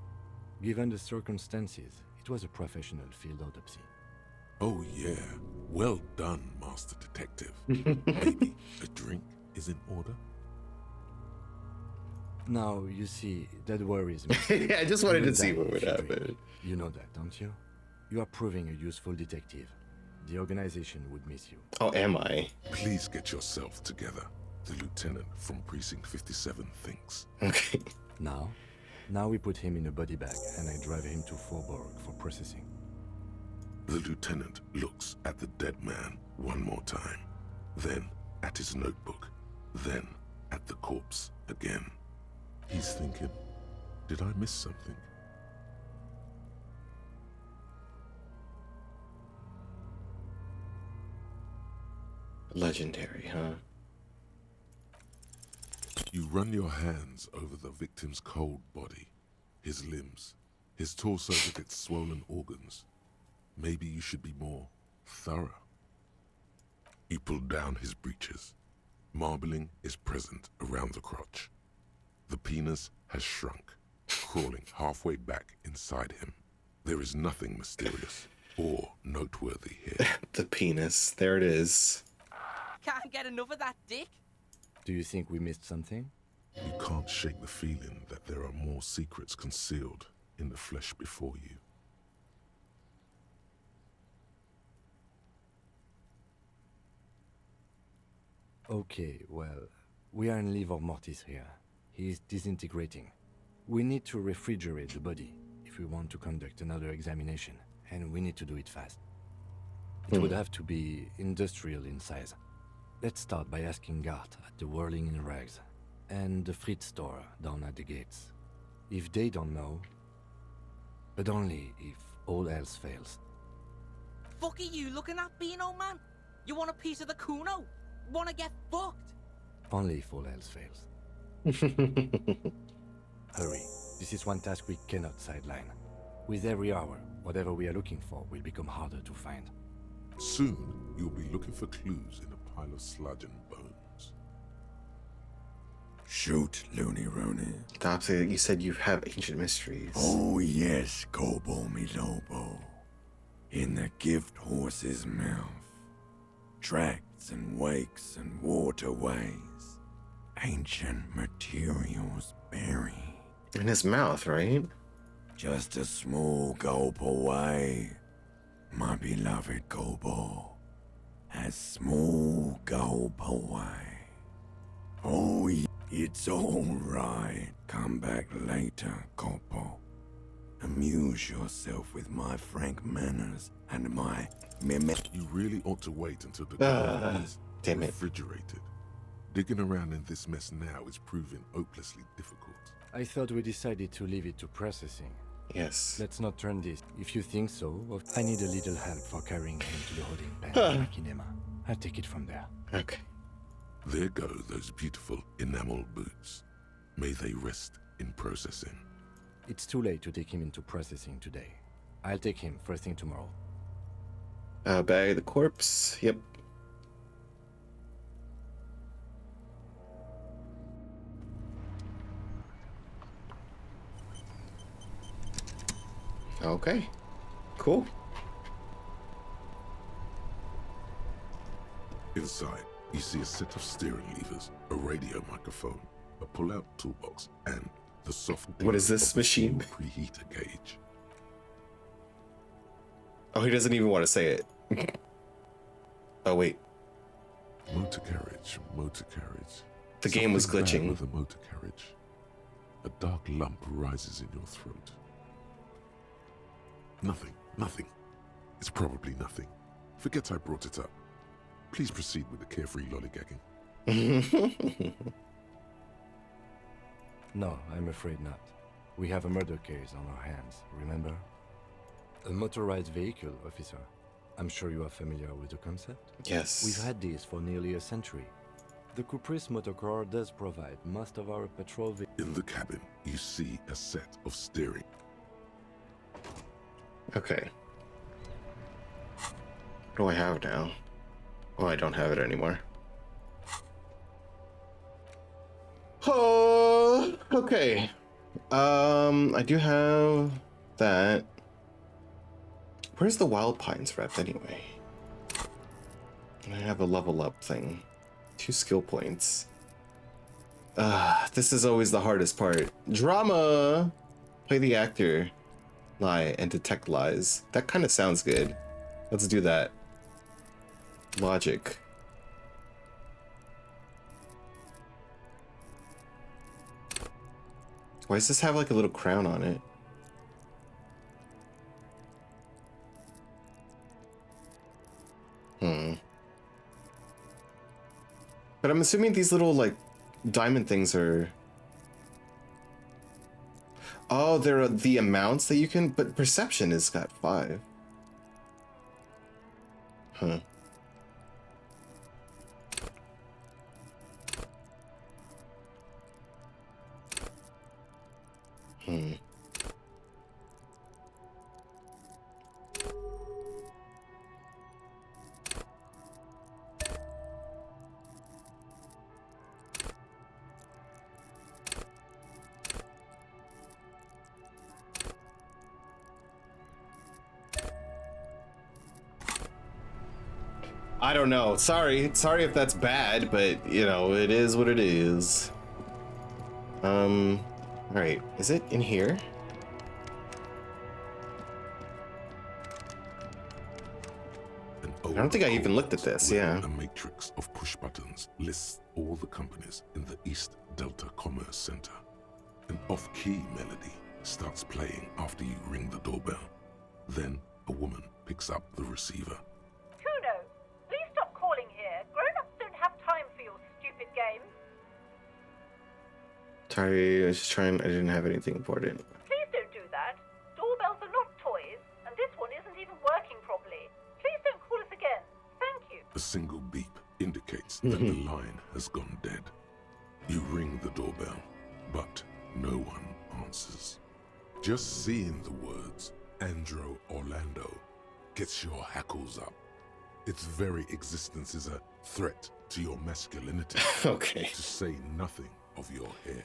Given the circumstances, it was a professional field autopsy. Oh yeah, well done, Master Detective. Maybe a drink is in order? Now, you see, that worries me. Yeah, I just wanted You to see die what if would you happen. drink. You know that, don't you? You are proving a useful detective. The organization would miss you. Oh, am I? Please get yourself together. The lieutenant from Precinct 57 thinks. Okay. Now we put him in a body bag and I drive him to Forborg for processing. The lieutenant looks at the dead man one more time, then at his notebook, then at the corpse again. He's thinking, did I miss something? Legendary, huh? You run your hands over the victim's cold body, his limbs, his torso with its swollen organs. Maybe you should be more thorough. You pull down his breeches. Marbling is present around the crotch. The penis has shrunk, crawling halfway back inside him. There is nothing mysterious or noteworthy here. The penis. There it is. Can't get enough of that dick. Do you think we missed something? You can't shake the feeling that there are more secrets concealed in the flesh before you. Okay, well, we are in livor mortis here. He is disintegrating. We need to refrigerate the body if we want to conduct another examination, and we need to do it fast. It would have to be industrial in size. Let's start by asking Gart at the Whirling in Rags and the Fritz store down at the gates. If they don't know, but only if all else fails. Fuck are you looking at, Beano man? You want a piece of the Kuno? Wanna get fucked? Only if all else fails. Hurry. This is one task we cannot sideline. With every hour, whatever we are looking for will become harder to find. Soon, you'll be looking for clues in a pile of sludge and bones. Shoot, Looney Rooney. Dopsy, you said you have ancient mysteries. Oh yes, Kobo mi Lobo. In the gift horse's mouth. Tracts and wakes and waterways. Ancient materials buried. In his mouth, right? Just a small gulp away. My beloved Kobo. A small gulp away. Oh It's all right. Come back later, Corpo. Amuse yourself with my frank manners and my mimic. You really ought to wait until the car is damn it. refrigerated. Digging around in this mess now is proving hopelessly difficult. I thought we decided to leave it to processing. Yes. Let's not turn this. If you think so, I need a little help for carrying him to the holding pen like in Emma. I'll take it from there. Okay. There go those beautiful enamel boots. May they rest in processing. It's too late to take him into processing today. I'll take him first thing tomorrow. Bag the corpse. Yep. Okay. Cool. Inside, you see a set of steering levers, a radio microphone, a pull-out toolbox, and the soft What is this of the machine? fuel preheater gauge. Oh, he doesn't even want to say it. Oh, wait. Motor carriage, motor carriage. The game was Something bad glitching. with a motor carriage. A dark lump rises in your throat. Nothing, nothing. It's probably nothing. Forget I brought it up. Please proceed with the carefree lollygagging. No, I'm afraid not. We have a murder case on our hands, remember? A motorized vehicle, officer. I'm sure you are familiar with the concept. Yes. We've had these for nearly a century. The Caprice motorcar does provide most of our patrol In the cabin, you see a set of steering. Okay. What do I have now? Oh, I don't have it anymore. Oh, okay. I do have that. Where's the Wild Pines rep anyway? I have a level up thing. 2 skill points. This is always the hardest part. Drama! Play the actor. Lie and detect lies. That kind of sounds good. Let's do that. Logic. Why does this have like a little crown on it? But I'm assuming these little like diamond things are... Oh, they're the amounts that you can... But perception has got 5. Huh. I don't know. Sorry if that's bad, but you know, it is what it is. Alright, is it in here? I don't think I even looked at this, yeah. A matrix of push buttons lists all the companies in the East Delta Commerce Center. An off-key melody starts playing after you ring the doorbell. Then a woman picks up the receiver. Kuno, please stop calling here. Grown-ups don't have time for your stupid games. Sorry, I was just trying. I didn't have anything important. Please don't do that. Doorbells are not toys, and this one isn't even working properly. Please don't call us again. Thank you. A single beep indicates that the line has gone dead. You ring the doorbell, but no one answers. Just seeing the words Andro Orlando gets your hackles up. Its very existence is a threat to your masculinity. Okay. To say nothing of your hair.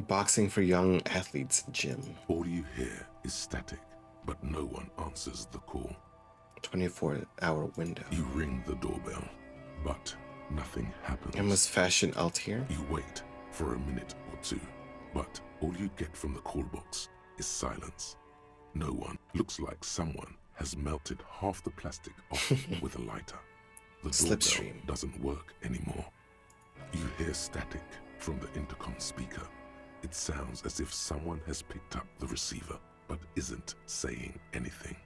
Boxing for young athletes gym. All you hear is static, but no one answers the call. 24-hour window. You ring the doorbell, but nothing happens. Emma's Fashion Altier. You wait for a minute or two, but all you get from the call box is silence. No one. Looks like someone has melted half the plastic off with a lighter. The doorbell Slipstream doesn't work anymore. You hear static From the intercom speaker, it sounds as if someone has picked up the receiver, but isn't saying anything.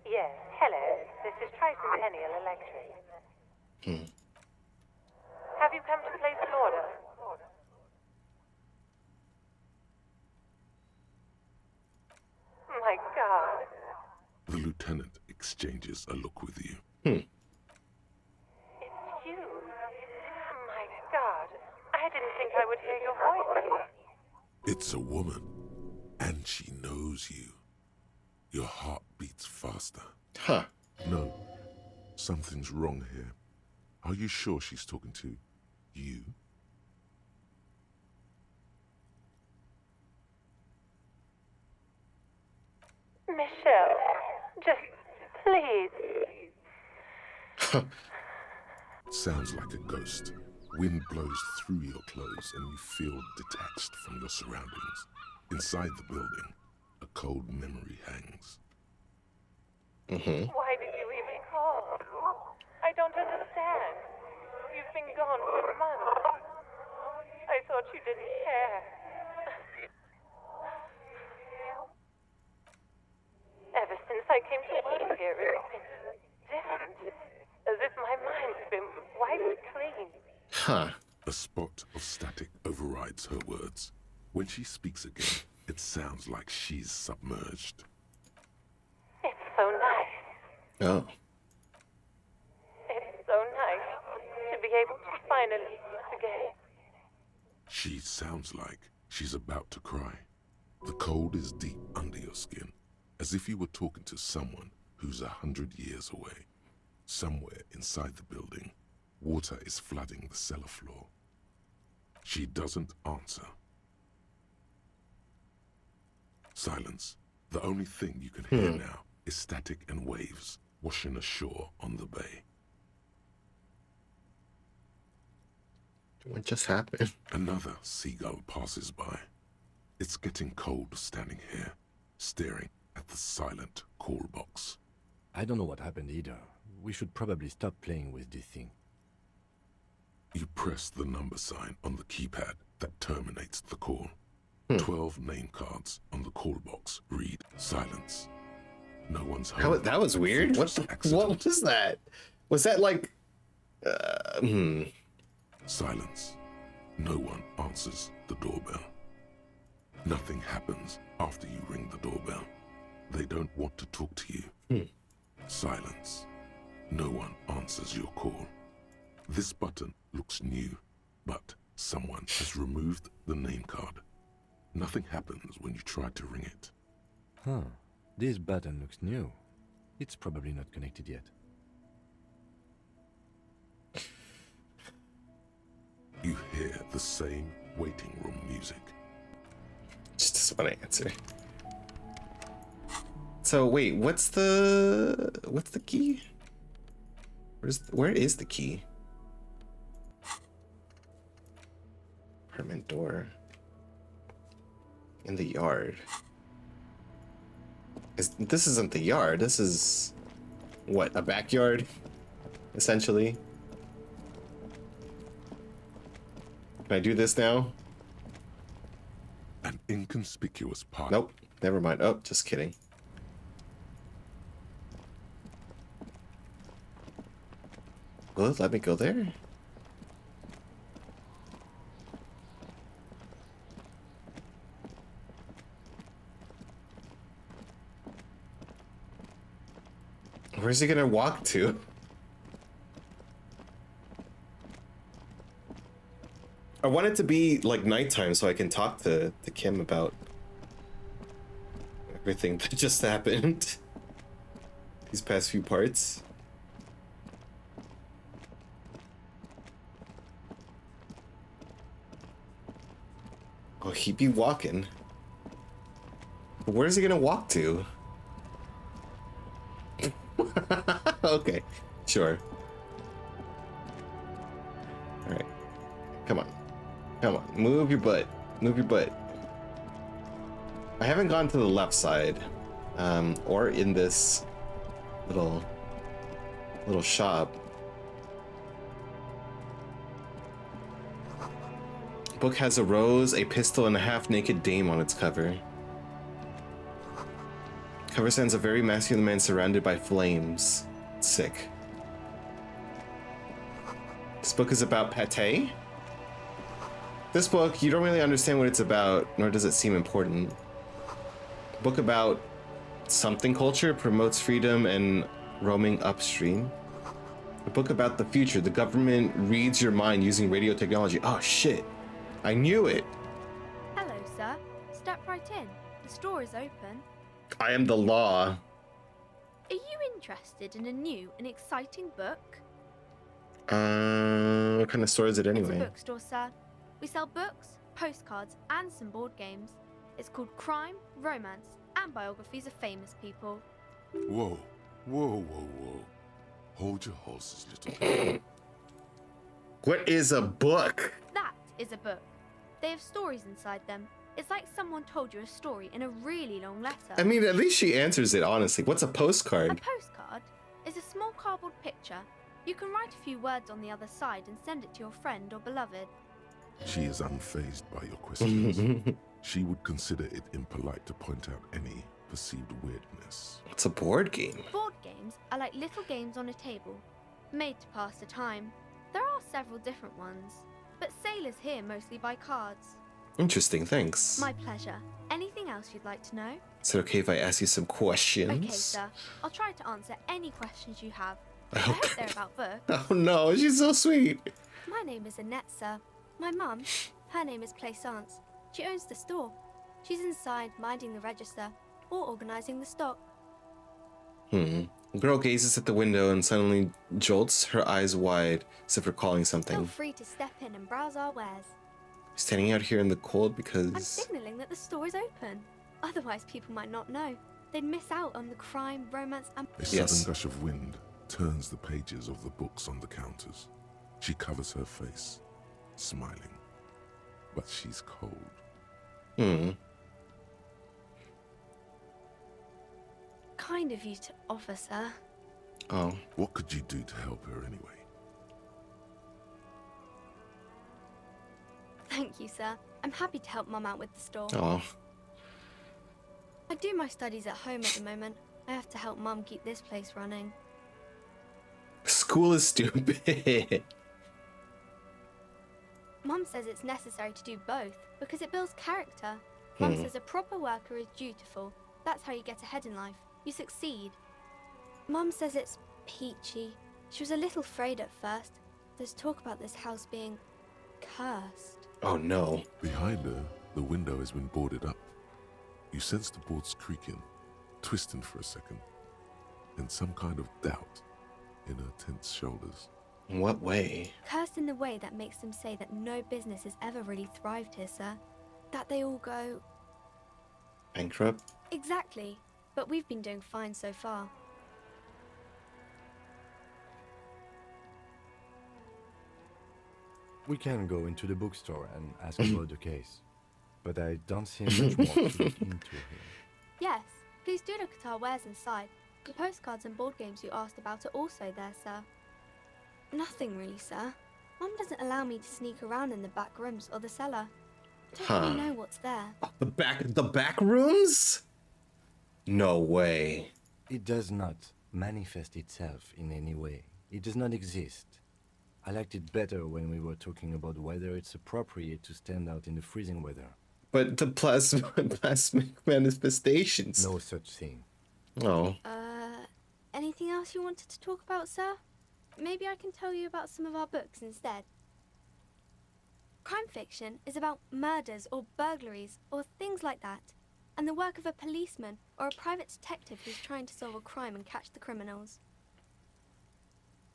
Yes, hello. This is Tricentennial Electric. Have you come to place an order? My God. The lieutenant exchanges a look with you. It's you. My God. I didn't think I would hear your voice. It's a woman, and she knows you. Your heart beats faster. Huh. No, something's wrong here. Are you sure she's talking to you? Michelle, just please. Sounds like a ghost. Wind blows through your clothes and you feel detached from your surroundings. Inside the building, a cold memory hangs. Why did you even call? I don't understand. You've been gone for months. I thought you didn't care. Ever since I came to work here, it's been different. As if my mind's been wiped clean. Huh. A spot of static overrides her words. When she speaks again, it sounds like she's submerged. It's so nice. Oh. It's so nice to be able to finally speak again. She sounds like she's about to cry. The cold is deep under your skin, as if you were talking to someone who's 100 years away. Somewhere inside the building, water is flooding the cellar floor. She doesn't answer. Silence. The only thing you can hear now is static and waves washing ashore on the bay. What just happened? Another seagull passes by. It's getting cold standing here, staring at the silent call box. I don't know what happened either. We should probably stop playing with this thing. You press the number sign on the keypad that terminates the call. 12 name cards on the call box read silence. No one's home. That was weird. What was that? Was that like... Silence. No one answers the doorbell. Nothing happens after you ring the doorbell. They don't want to talk to you. Silence. No one answers your call. This button looks new, but someone has removed the name card. Nothing happens when you try to ring it. Huh. This button looks new. It's probably not connected yet. You hear the same waiting room music. Just doesn't want to answer. So wait, what's the key? Where is the key? Apartment door. In the yard. This isn't the yard. This is what, a backyard, essentially. Can I do this now? An inconspicuous part. Nope. Never mind. Oh, just kidding. Will it let me go there? Where's he gonna walk to? I want it to be like nighttime so I can talk to Kim about everything that just happened. These past few parts. Oh, he'd be walking. But where's he gonna walk to? Okay, sure. Alright. Come on. Come on. Move your butt. Move your butt. I haven't gone to the left side. Or in this little shop. Book has a rose, a pistol, and a half-naked dame on its cover. Cover stands a very masculine man surrounded by flames. Sick. This book is about pate? This book, you don't really understand what it's about, nor does it seem important. A book about something culture promotes freedom and roaming upstream. A book about the future. The government reads your mind using radio technology. Oh shit. I knew it. Hello, sir. Step right in. The store is open. I am the law. Are you interested in a new and exciting book? What kind of store is it anyway? It's a bookstore, sir. We sell books, postcards, and some board games. It's called Crime, Romance, and Biographies of Famous People. Whoa, whoa, whoa, whoa. Hold your horses, little girl. What is a book? That is a book. They have stories inside them. It's like someone told you a story in a really long letter. I mean, at least she answers it honestly. What's a postcard? A postcard is a small cardboard picture. You can write a few words on the other side and send it to your friend or beloved. She is unfazed by your questions. She would consider it impolite to point out any perceived weirdness. It's a board game. Board games are like little games on a table, made to pass the time. There are several different ones, but sailors here mostly buy cards. Interesting, thanks. My pleasure. Anything else you'd like to know? Is it okay if I ask you some questions? Okay, sir. I'll try to answer any questions you have. I hope they're about books. Oh no, she's so sweet. My name is Annette, sir. My mum, her name is Plaisance. She owns the store. She's inside minding the register or organizing the stock. The girl gazes at the window and suddenly jolts, her eyes wide, as if recalling something. Feel free to step in and browse our wares. Standing out here in the cold I'm because... signaling that the store is open. Otherwise, people might not know. They'd miss out on the crime, romance, and... A sudden gush of wind turns the pages of the books on the counters. She covers her face, smiling. But she's cold. Kind of you to offer, sir. Oh. What could you do to help her anyway? Thank you, sir. I'm happy to help Mum out with the store. Oh. I do my studies at home at the moment. I have to help Mum keep this place running. School is stupid. Mum says it's necessary to do both because it builds character. Mum says a proper worker is dutiful. That's how you get ahead in life. You succeed. Mum says it's peachy. She was a little afraid at first. There's talk about this house being cursed. Oh no. Behind her, the window has been boarded up. You sense the boards creaking, twisting for a second, and some kind of doubt in her tense shoulders. In what way? Cursed in the way that makes them say that no business has ever really thrived here, sir. That they all go... Bankrupt? Exactly. But we've been doing fine so far. We can go into the bookstore and ask about the case. But I don't see much more to look into here. Yes, please do look at our wares inside. The postcards and board games you asked about are also there, sir. Nothing really, sir. Mum doesn't allow me to sneak around in the back rooms or the cellar. Don't really know what's there. The back rooms? No way. It does not manifest itself in any way. It does not exist. I liked it better when we were talking about whether it's appropriate to stand out in the freezing weather. But the plasmic manifestations. No such thing. Oh. Anything else you wanted to talk about, sir? Maybe I can tell you about some of our books instead. Crime fiction is about murders or burglaries or things like that, and the work of a policeman or a private detective who's trying to solve a crime and catch the criminals.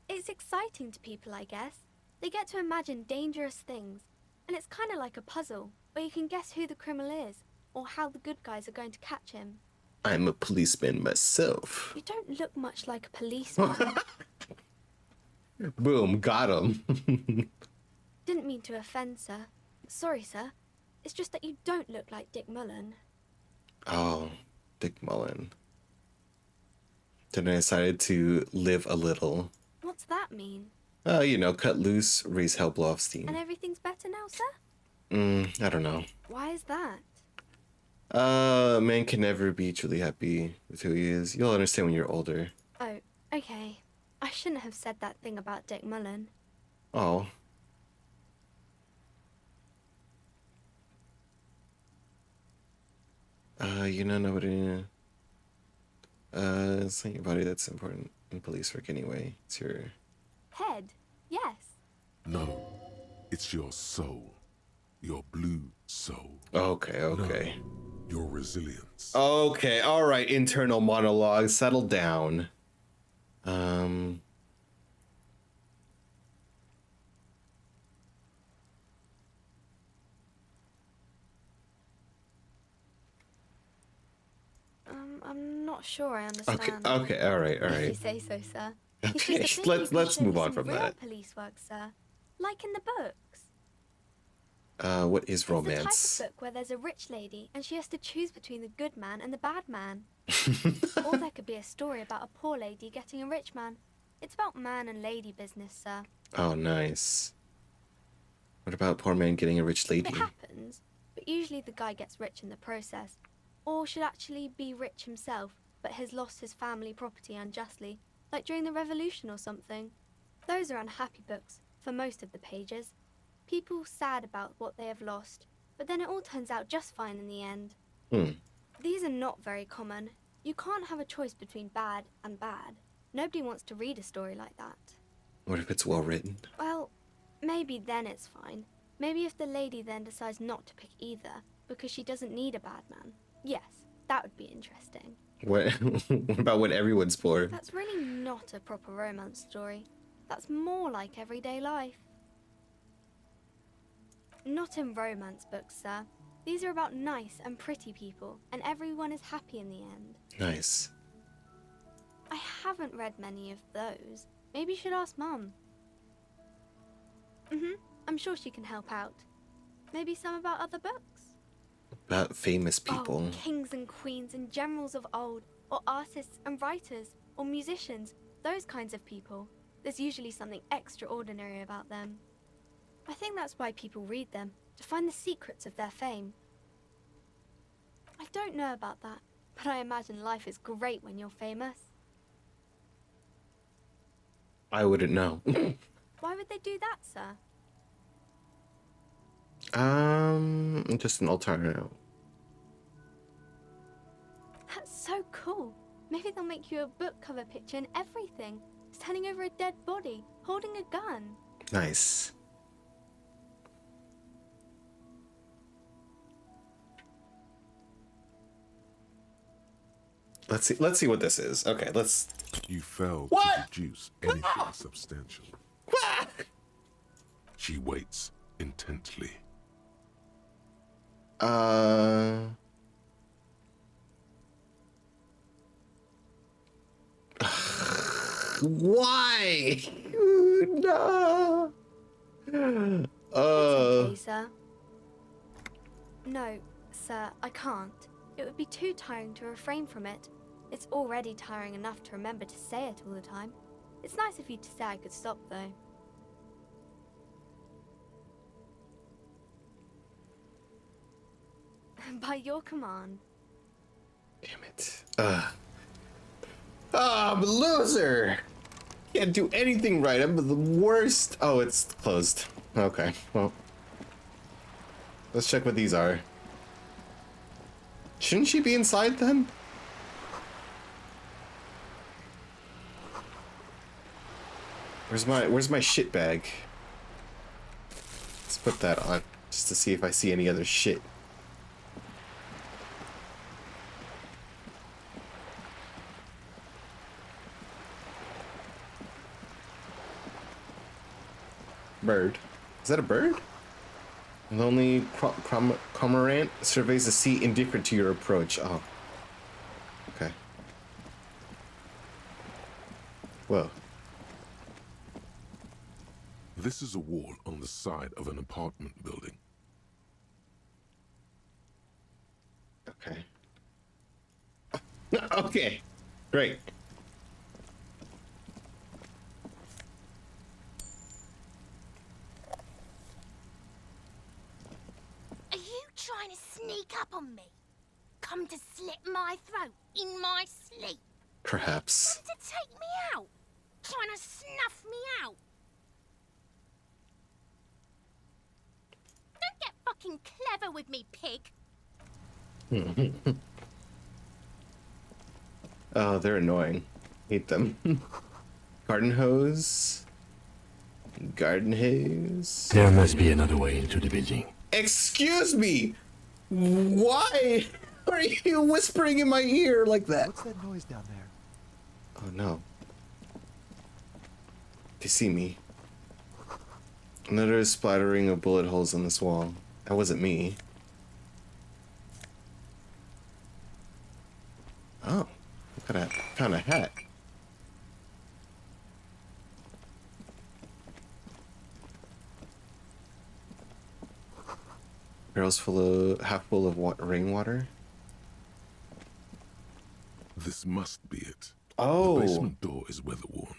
It's exciting to people, I guess. They get to imagine dangerous things, and it's kind of like a puzzle, where you can guess who the criminal is, or how the good guys are going to catch him. I'm a policeman myself. You don't look much like a policeman. Boom, got him. Didn't mean to offend, sir. Sorry, sir. It's just that you don't look like Dick Mullen. Oh, Dick Mullen. Then I decided to live a little. What's that mean? You know, cut loose, raise hell, blow off steam. And everything's better now, sir? I don't know. Why is that? A man can never be truly happy with who he is. You'll understand when you're older. Oh, okay. I shouldn't have said that thing about Dick Mullen. Oh. You know nobody. It's not your body that's important in police work anyway. It's your Head? Yes. No, it's your soul. Your blue soul. Okay, okay. No, your resilience. Okay, alright, internal monologue, settle down. I'm not sure I understand. Okay, alright, If you alright. say so, sir. Okay, He's supposed to think let's you can move show on me from some real that. police work, sir. Like in the books. What is It's the type romance? of book where there's a rich lady and she has to choose between the good man and the bad man. Or there could be a story about a poor lady getting a rich man. It's about man and lady business, sir. Oh, nice. What about poor man getting a rich lady? It happens, but usually the guy gets rich in the process. Or should actually be rich himself, but has lost his family property unjustly, like during the revolution or something. Those are unhappy books, for most of the pages. People sad about what they have lost, but then it all turns out just fine in the end. These are not very common. You can't have a choice between bad and bad. Nobody wants to read a story like that. What if it's well written? Well, maybe then it's fine. Maybe if the lady then decides not to pick either, because she doesn't need a bad man. Yes, that would be interesting. What, what about when everyone's poor? That's really not a proper romance story. That's more like everyday life. Not in romance books, sir. These are about nice and pretty people, and everyone is happy in the end. Nice. I haven't read many of those. Maybe you should ask Mum. I'm sure she can help out. Maybe some about other books? About famous people. Oh, kings and queens and generals of old, or artists and writers, or musicians, those kinds of people. There's usually something extraordinary about them. I think that's why people read them, to find the secrets of their fame. I don't know about that, but I imagine life is great when you're famous. I wouldn't know. Why would they do that, sir? Just an alternative. That's so cool. Maybe they'll make you a book cover picture and everything. Standing over a dead body, holding a gun. Nice. Let's see what this is. Okay, let's. You failed What? to deduce anything substantial. She waits intently. Why? No. Okay, sir. No, sir, I can't. It would be too tiring to refrain from it. It's already tiring enough to remember to say it all the time. It's nice of you to say I could stop, though. By your command. Damn it. I'm a loser. Can't do anything right. I'm the worst. Oh, it's closed. Okay, well. Let's check what these are. Shouldn't she be inside then? Where's my shit bag? Let's put that on just to see if I see any other shit. Bird. Is that a bird? Lonely cormorant surveys the sea indifferent to your approach. Oh. Okay. Whoa. This is a wall on the side of an apartment building. Okay. Okay. Great. my throat in my sleep. Perhaps. Trying to take me out. Trying to snuff me out. Don't get fucking clever with me, pig. Oh, they're annoying. Hate them. Garden hose. Garden hose. There must be another way into the building. Excuse me! Why are you whispering in my ear like that? What's that noise down there? Oh no. They see me. Another splattering of bullet holes on this wall. That wasn't me. Oh, look at that. Found a hat. Barrels half full of rainwater. This must be it. Oh. The basement door is weather-worn.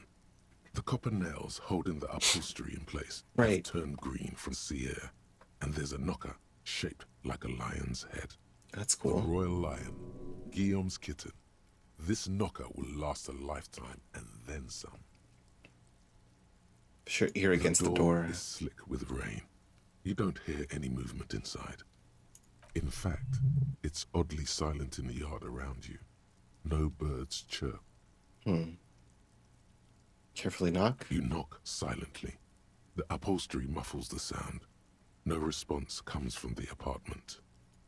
The copper nails holding the upholstery in place Right. have turned green from sea air, and there's a knocker shaped like a lion's head. That's The cool. royal lion, Guillaume's kitten. This knocker will last a lifetime and then some. Push your ear against the door. is slick with rain. You don't hear any movement inside. In fact, it's oddly silent in the yard around you. No birds chirp. Carefully knock. You knock silently. The upholstery muffles the sound. No response comes from the apartment.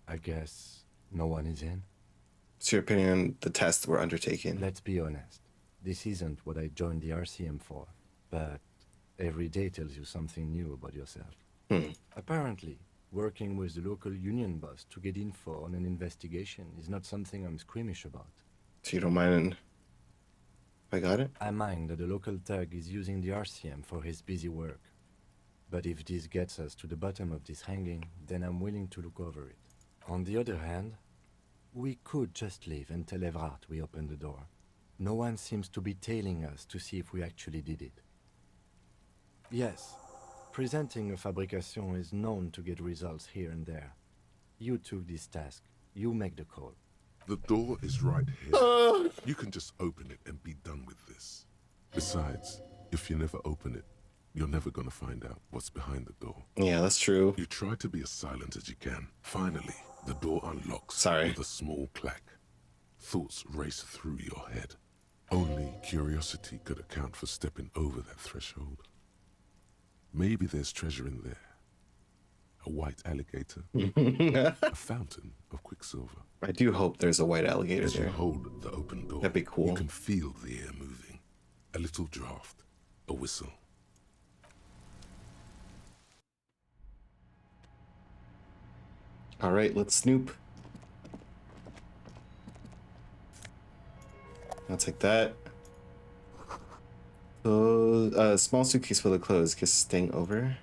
I guess no one is in. What's your opinion on the test we're undertaking? Let's be honest. This isn't what I joined the RCM for, but every day tells you something new about yourself. Apparently, working with the local union boss to get info on an investigation is not something I'm squeamish about. So you don't mind if I got it? I mind that the local thug is using the RCM for his busy work. But if this gets us to the bottom of this hanging, then I'm willing to look over it. On the other hand, we could just leave and tell Evrart we opened the door. No one seems to be tailing us to see if we actually did it. Yes, presenting a fabrication is known to get results here and there. You took this task. You make the call. The door is right here. You can just open it and be done with this. Besides, if you never open it, you're never gonna find out what's behind the door. Yeah, that's true. You try to be as silent as you can. Finally, the door unlocks with a small clack. Thoughts race through your head. Only curiosity could account for stepping over that threshold. Maybe there's treasure in there. A white alligator. A fountain of quicksilver. I do hope there's a white alligator As you there. hold the open door, That'd be cool. you can feel the air moving. A little draft, a whistle. All right, let's snoop. I'll take that. So, small suitcase full of clothes. Guess staying over.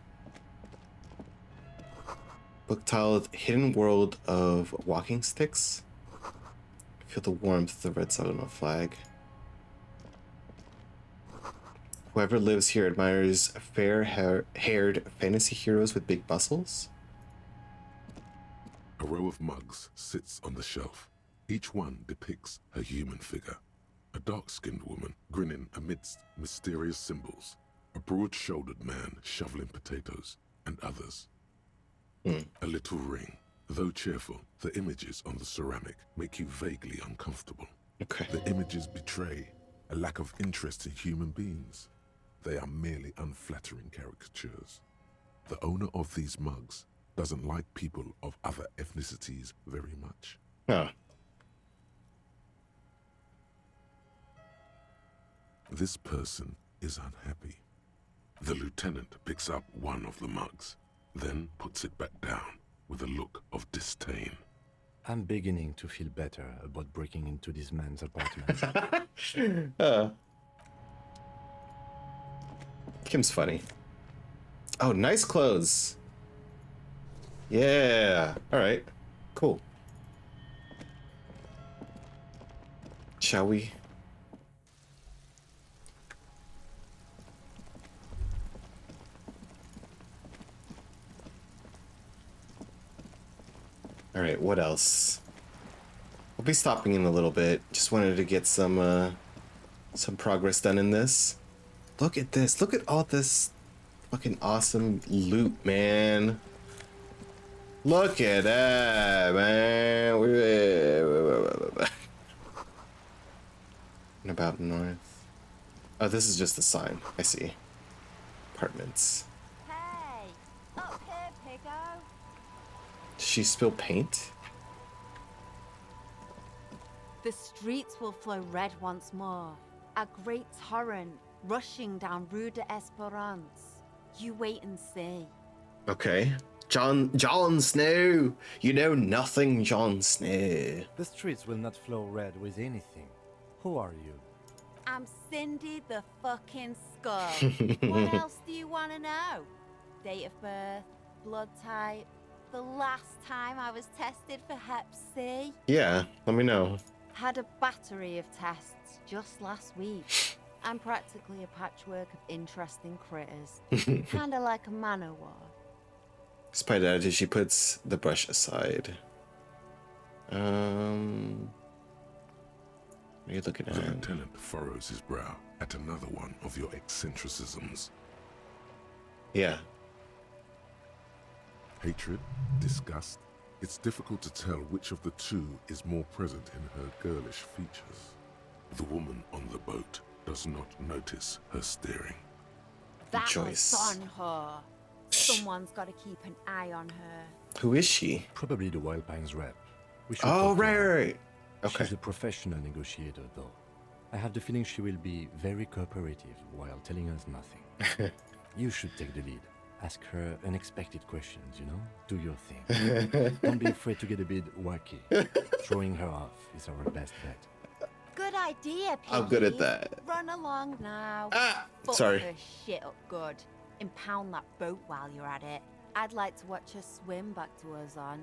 Book tiled hidden world of walking sticks. Feel the warmth of the red Sodoma flag. Whoever lives here admires fair-haired fantasy heroes with big muscles. A row of mugs sits on the shelf. Each one depicts a human figure. A dark-skinned woman grinning amidst mysterious symbols. A broad-shouldered man shoveling potatoes, and others. A little ring. Though cheerful, the images on the ceramic make you vaguely uncomfortable. Okay. The images betray a lack of interest in human beings. They are merely unflattering caricatures. The owner of these mugs doesn't like people of other ethnicities very much. Huh. This person is unhappy. The lieutenant picks up one of the mugs, then puts it back down with a look of disdain. I'm beginning to feel better about breaking into this man's apartment. Kim's funny. Oh, nice clothes. Yeah. All right. Cool. Shall we? All right. What else? I'll be stopping in a little bit. Just wanted to get some progress done in this. Look at this. Look at all this fucking awesome loot, man. Look at that, man. And about north. Oh, this is just a sign. I see. Apartments. Hey, up here, Piggo. Did she spill paint? The streets will flow red once more. A great torrent rushing down Rue de Esperance. You wait and see. Okay. Jon Snow! You know nothing, Jon Snow. The streets will not flow red with anything. Who are you? I'm Cindy the fucking Skull. What else do you want to know? Date of birth, blood type, the last time I was tested for Hep C. Yeah, let me know. Had a battery of tests just last week. I'm practically a patchwork of interesting critters. Kinda like a man-o'-war. Despite that, she puts the brush aside. What are you looking at? The lieutenant furrows his brow at another one of your eccentricisms. Yeah. Hatred, disgust. It's difficult to tell which of the two is more present in her girlish features. The woman on the boat does not notice her staring. That Joyce. was on her. Someone's got to keep an eye on her. Who is she? Probably the Wild Pines rep. We should Oh, talk to her. right. Okay. She's a professional negotiator, though. I have the feeling she will be very cooperative while telling us nothing. You should take the lead. Ask her unexpected questions, you know? Do your thing. Don't be afraid to get a bit wacky. Throwing her off is our best bet. Good idea, Piggy. I'm good at that. Run along now. Fuck sorry. her shit up good. Impound that boat while you're at it. I'd like to watch her swim back to Ozon.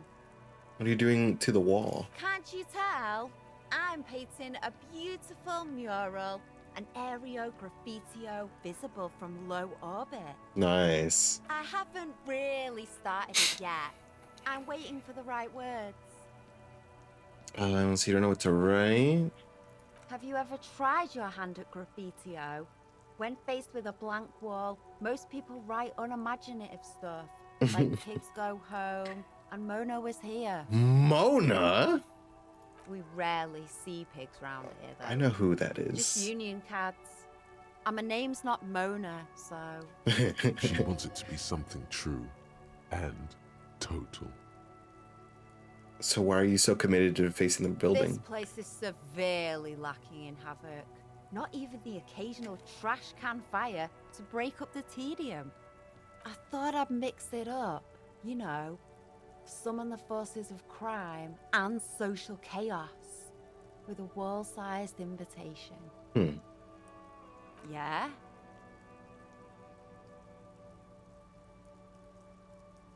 What are you doing to the wall? Can't you tell? I'm painting a beautiful mural, an aereo graffitio visible from low orbit. Nice. I haven't really started it yet. I'm waiting for the right words. So you don't know what to write? Have you ever tried your hand at graffitio? When faced with a blank wall, most people write unimaginative stuff, like Pigs Go Home and Mona Was Here. Mona? We rarely see pigs round here, though. I know who that Just is. union cads. And my name's not Mona, so... She wants it to be something true and total. So why are you so committed to facing the This building? place is severely lacking in havoc. Not even the occasional trash can fire to break up the tedium. I thought I'd mix it up, you know, summon the forces of crime and social chaos with a wall-sized invitation. Yeah?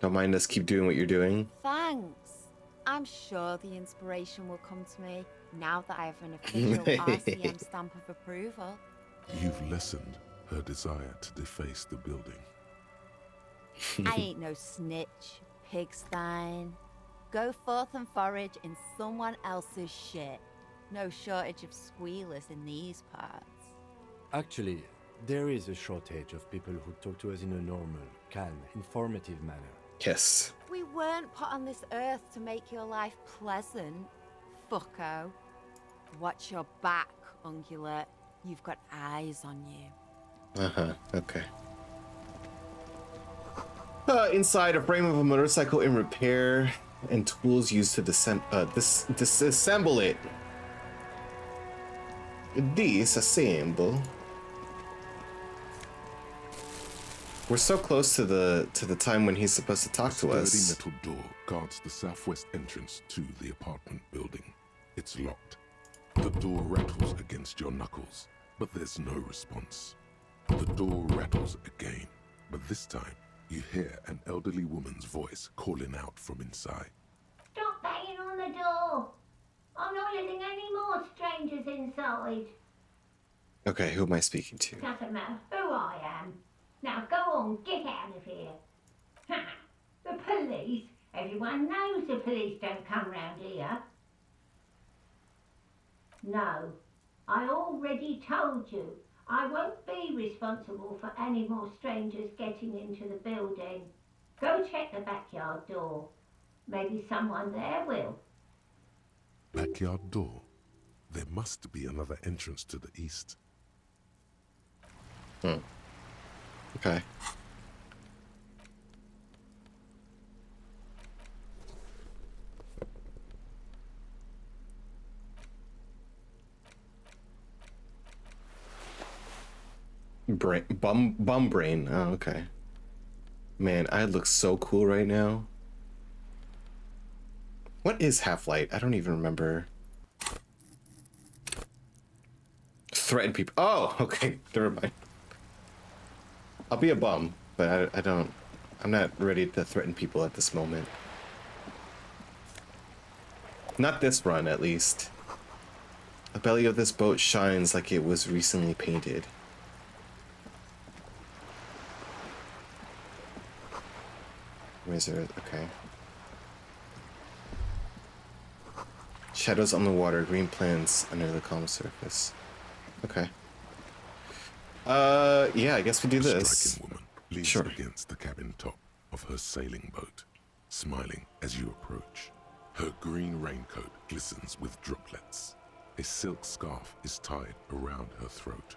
Don't mind us keep doing what you're doing. Thanks. I'm sure the inspiration will come to me now that I have an official RCM stamp of approval. You've lessened her desire to deface the building. I ain't no snitch, Pigstein. Go forth and forage in someone else's shit. No shortage of squealers in these parts. Actually, there is a shortage of people who talk to us in a normal, calm, informative manner. Yes. We weren't put on this earth to make your life pleasant, fucko. Watch your back, ungulate. You've got eyes on you. Okay. Inside, a frame of a motorcycle in repair and tools used to disassemble it. Disassemble. We're so close to the time when he's supposed to talk to A us. sturdy metal door guards the southwest entrance to the apartment building. It's locked. The door rattles against your knuckles, but there's no response. The door rattles again, but this time you hear an elderly woman's voice calling out from inside. Stop banging on the door! I'm not letting any more strangers inside. Okay, who am I speaking to? Doesn't matter who I am. Now go on, get out of here. Ha! The police? Everyone knows the police don't come round here. No. I already told you. I won't be responsible for any more strangers getting into the building. Go check the backyard door. Maybe someone there will. Backyard door? There must be another entrance to the east. Okay. Bum brain. Oh, okay. Man, I look so cool right now. What is half-light? I don't even remember. Threaten people. Oh, okay. Never mind. I'll be a bum, but I'm not ready to threaten people at this moment. Not this run, at least. The belly of this boat shines like it was recently painted. Wizard, okay. Shadows on the water, green plants under the calm surface. Okay. Yeah, I guess we do this. Striking woman leans against the cabin top of her sailing boat, smiling as you approach. Her green raincoat glistens with droplets. A silk scarf is tied around her throat.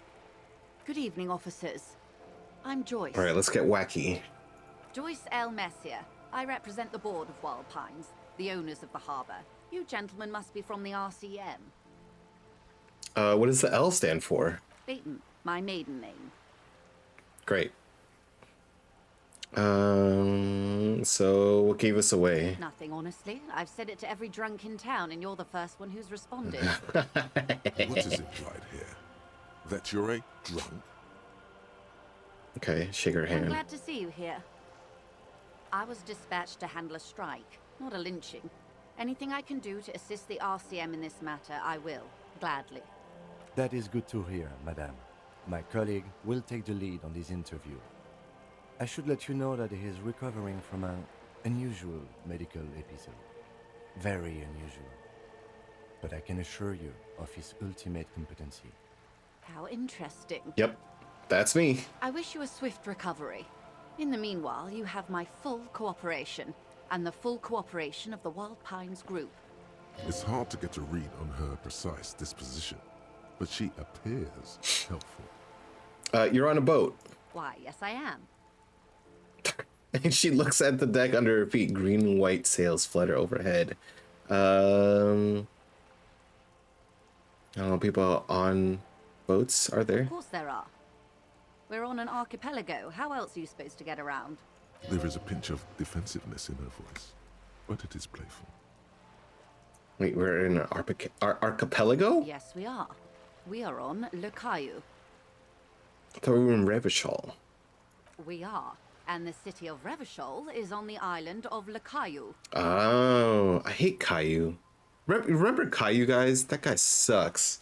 Good evening, officers. I'm Joyce. All right, let's get wacky. Joyce L. Messier. I represent the board of Wild Pines, the owners of the harbor. You gentlemen must be from the RCM. What does the L stand for? Beaton, my maiden name. Great. So what gave us away? Nothing, honestly. I've said it to every drunk in town, and you're the first one who's responded. What is implied here? That you're a drunk? Okay, shake her I'm hand. glad to see you here. I was dispatched to handle a strike, not a lynching. Anything I can do to assist the RCM in this matter, I will, gladly. That is good to hear, madame. My colleague will take the lead on this interview. I should let you know that he is recovering from an unusual medical episode. Very unusual. But I can assure you of his ultimate competency. How interesting. Yep, that's me. I wish you a swift recovery. In the meanwhile, you have my full cooperation, and the full cooperation of the Wild Pines group. It's hard to get a read on her precise disposition, but she appears helpful. You're on a boat. Why, yes I am. And she looks at the deck under her feet. Green and white sails flutter overhead. I don't know, people on boats, are there? Of course there are. We're on an archipelago. How else are you supposed to get around? There is a pinch of defensiveness in her voice, but it is playful. Wait, we're in an archipelago? Yes, we are. We are on Le Caillou. I thought we were in Revachol. We are. And the city of Revachol is on the island of Le Caillou. Oh, I hate Caillou. Remember Caillou, guys? That guy sucks.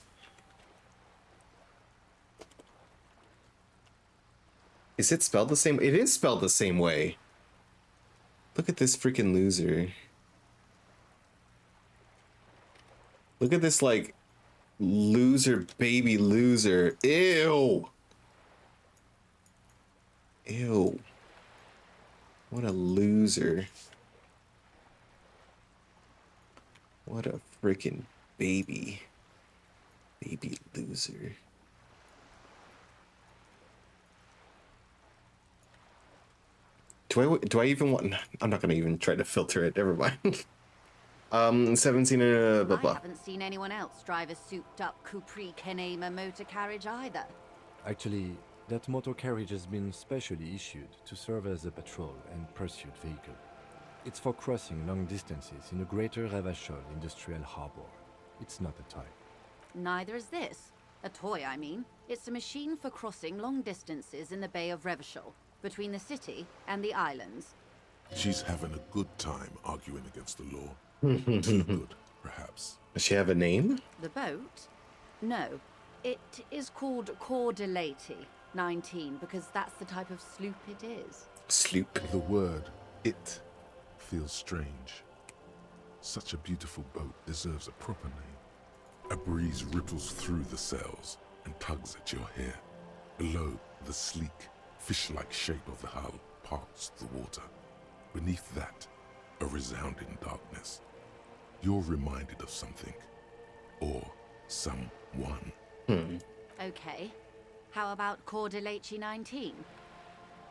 Is it spelled the same? It is spelled the same way. Look at this freaking loser. Look at this, like, loser, baby loser. Ew. Ew. What a loser. What a freaking baby. Baby loser. Do I even want... I'm not going to even try to filter it. Never mind. 17 blah, blah. I haven't seen anyone else drive a souped-up Capri Kenema motor carriage either. Actually, that motor carriage has been specially issued to serve as a patrol and pursuit vehicle. It's for crossing long distances in the greater Revachol industrial harbor. It's not a toy. Neither is this. A toy, I mean. It's a machine for crossing long distances in the Bay of Revachol, between the city and the islands. She's having a good time arguing against the law. Too good, perhaps. Does she have a name? The boat? No. It is called Cordelati 19 because that's the type of sloop it is. Sloop? The word "it" feels strange. Such a beautiful boat deserves a proper name. A breeze ripples through the cells and tugs at your hair. Below, the sleek, fish-like shape of the hull parts the water. Beneath that, a resounding darkness. You're reminded of something. Or someone. Okay. How about Cordelechi 19?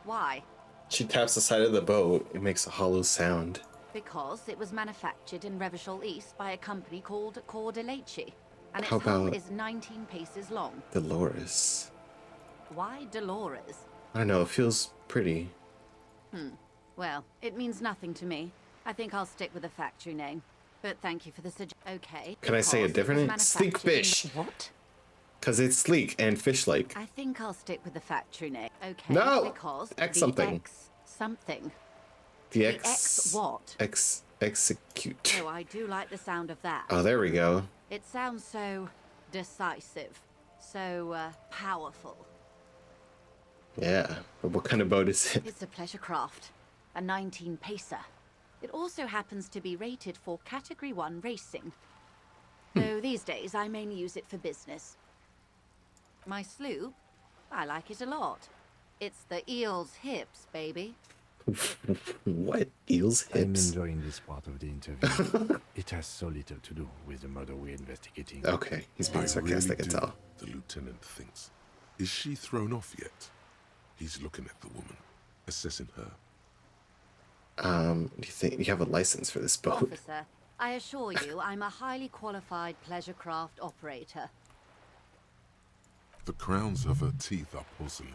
Why? She taps the side of the boat. It makes a hollow sound. Because it was manufactured in Revachol East by a company called Cordelechi, and its How hull about is 19 paces long. Dolores? Why Dolores? I don't know. It feels pretty. Well, it means nothing to me. I think I'll stick with the factory name. But thank you for the suggestion. Okay. Can I say it because differently? was Sleek manufactured in- fish. What? Because it's sleek and fish-like. I think I'll stick with the factory name. Okay. No! Because X the something. X something. The X what? Execute. Oh, I do like the sound of that. Oh, there we go. It sounds so decisive, so powerful. Yeah. But what kind of boat is it? It's a pleasure craft, a 19 pacer. It also happens to be rated for Category 1 racing. Though these days I mainly use it for business. My sloop, I like it a lot. It's the eel's hips, baby. What? Eel's I'm hips? enjoying this part of the interview. It has so little to do with the murder we're investigating. Okay, he's being sarcastic, I can do, tell. the lieutenant thinks. Is she thrown off yet? He's looking at the woman, assessing her. Do you think you have a license for this boat? Officer, I assure you I'm a highly qualified pleasure craft operator. The crowns of her teeth are porcelain,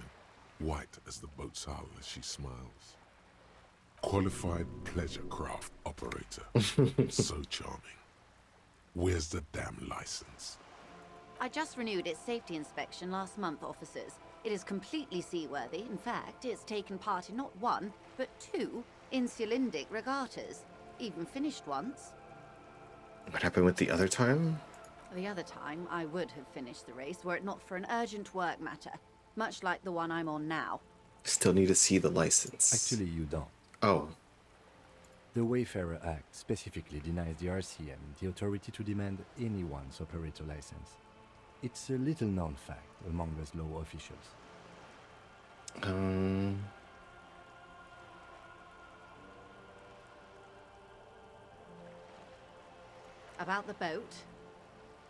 white as the boat's hull as she smiles. Qualified pleasure craft operator. So charming. Where's the damn license? I just renewed its safety inspection last month, officers. It is completely seaworthy. In fact, it's taken part in not one, but two insulindic regattas. Even finished once. What happened with the other time? The other time, I would have finished the race were it not for an urgent work matter, much like the one I'm on now. Still need to see the license. Actually, you don't. Oh. The Wayfarer Act specifically denies the RCM the authority to demand anyone's operator license. It's a little-known fact among us law officials. About the boat?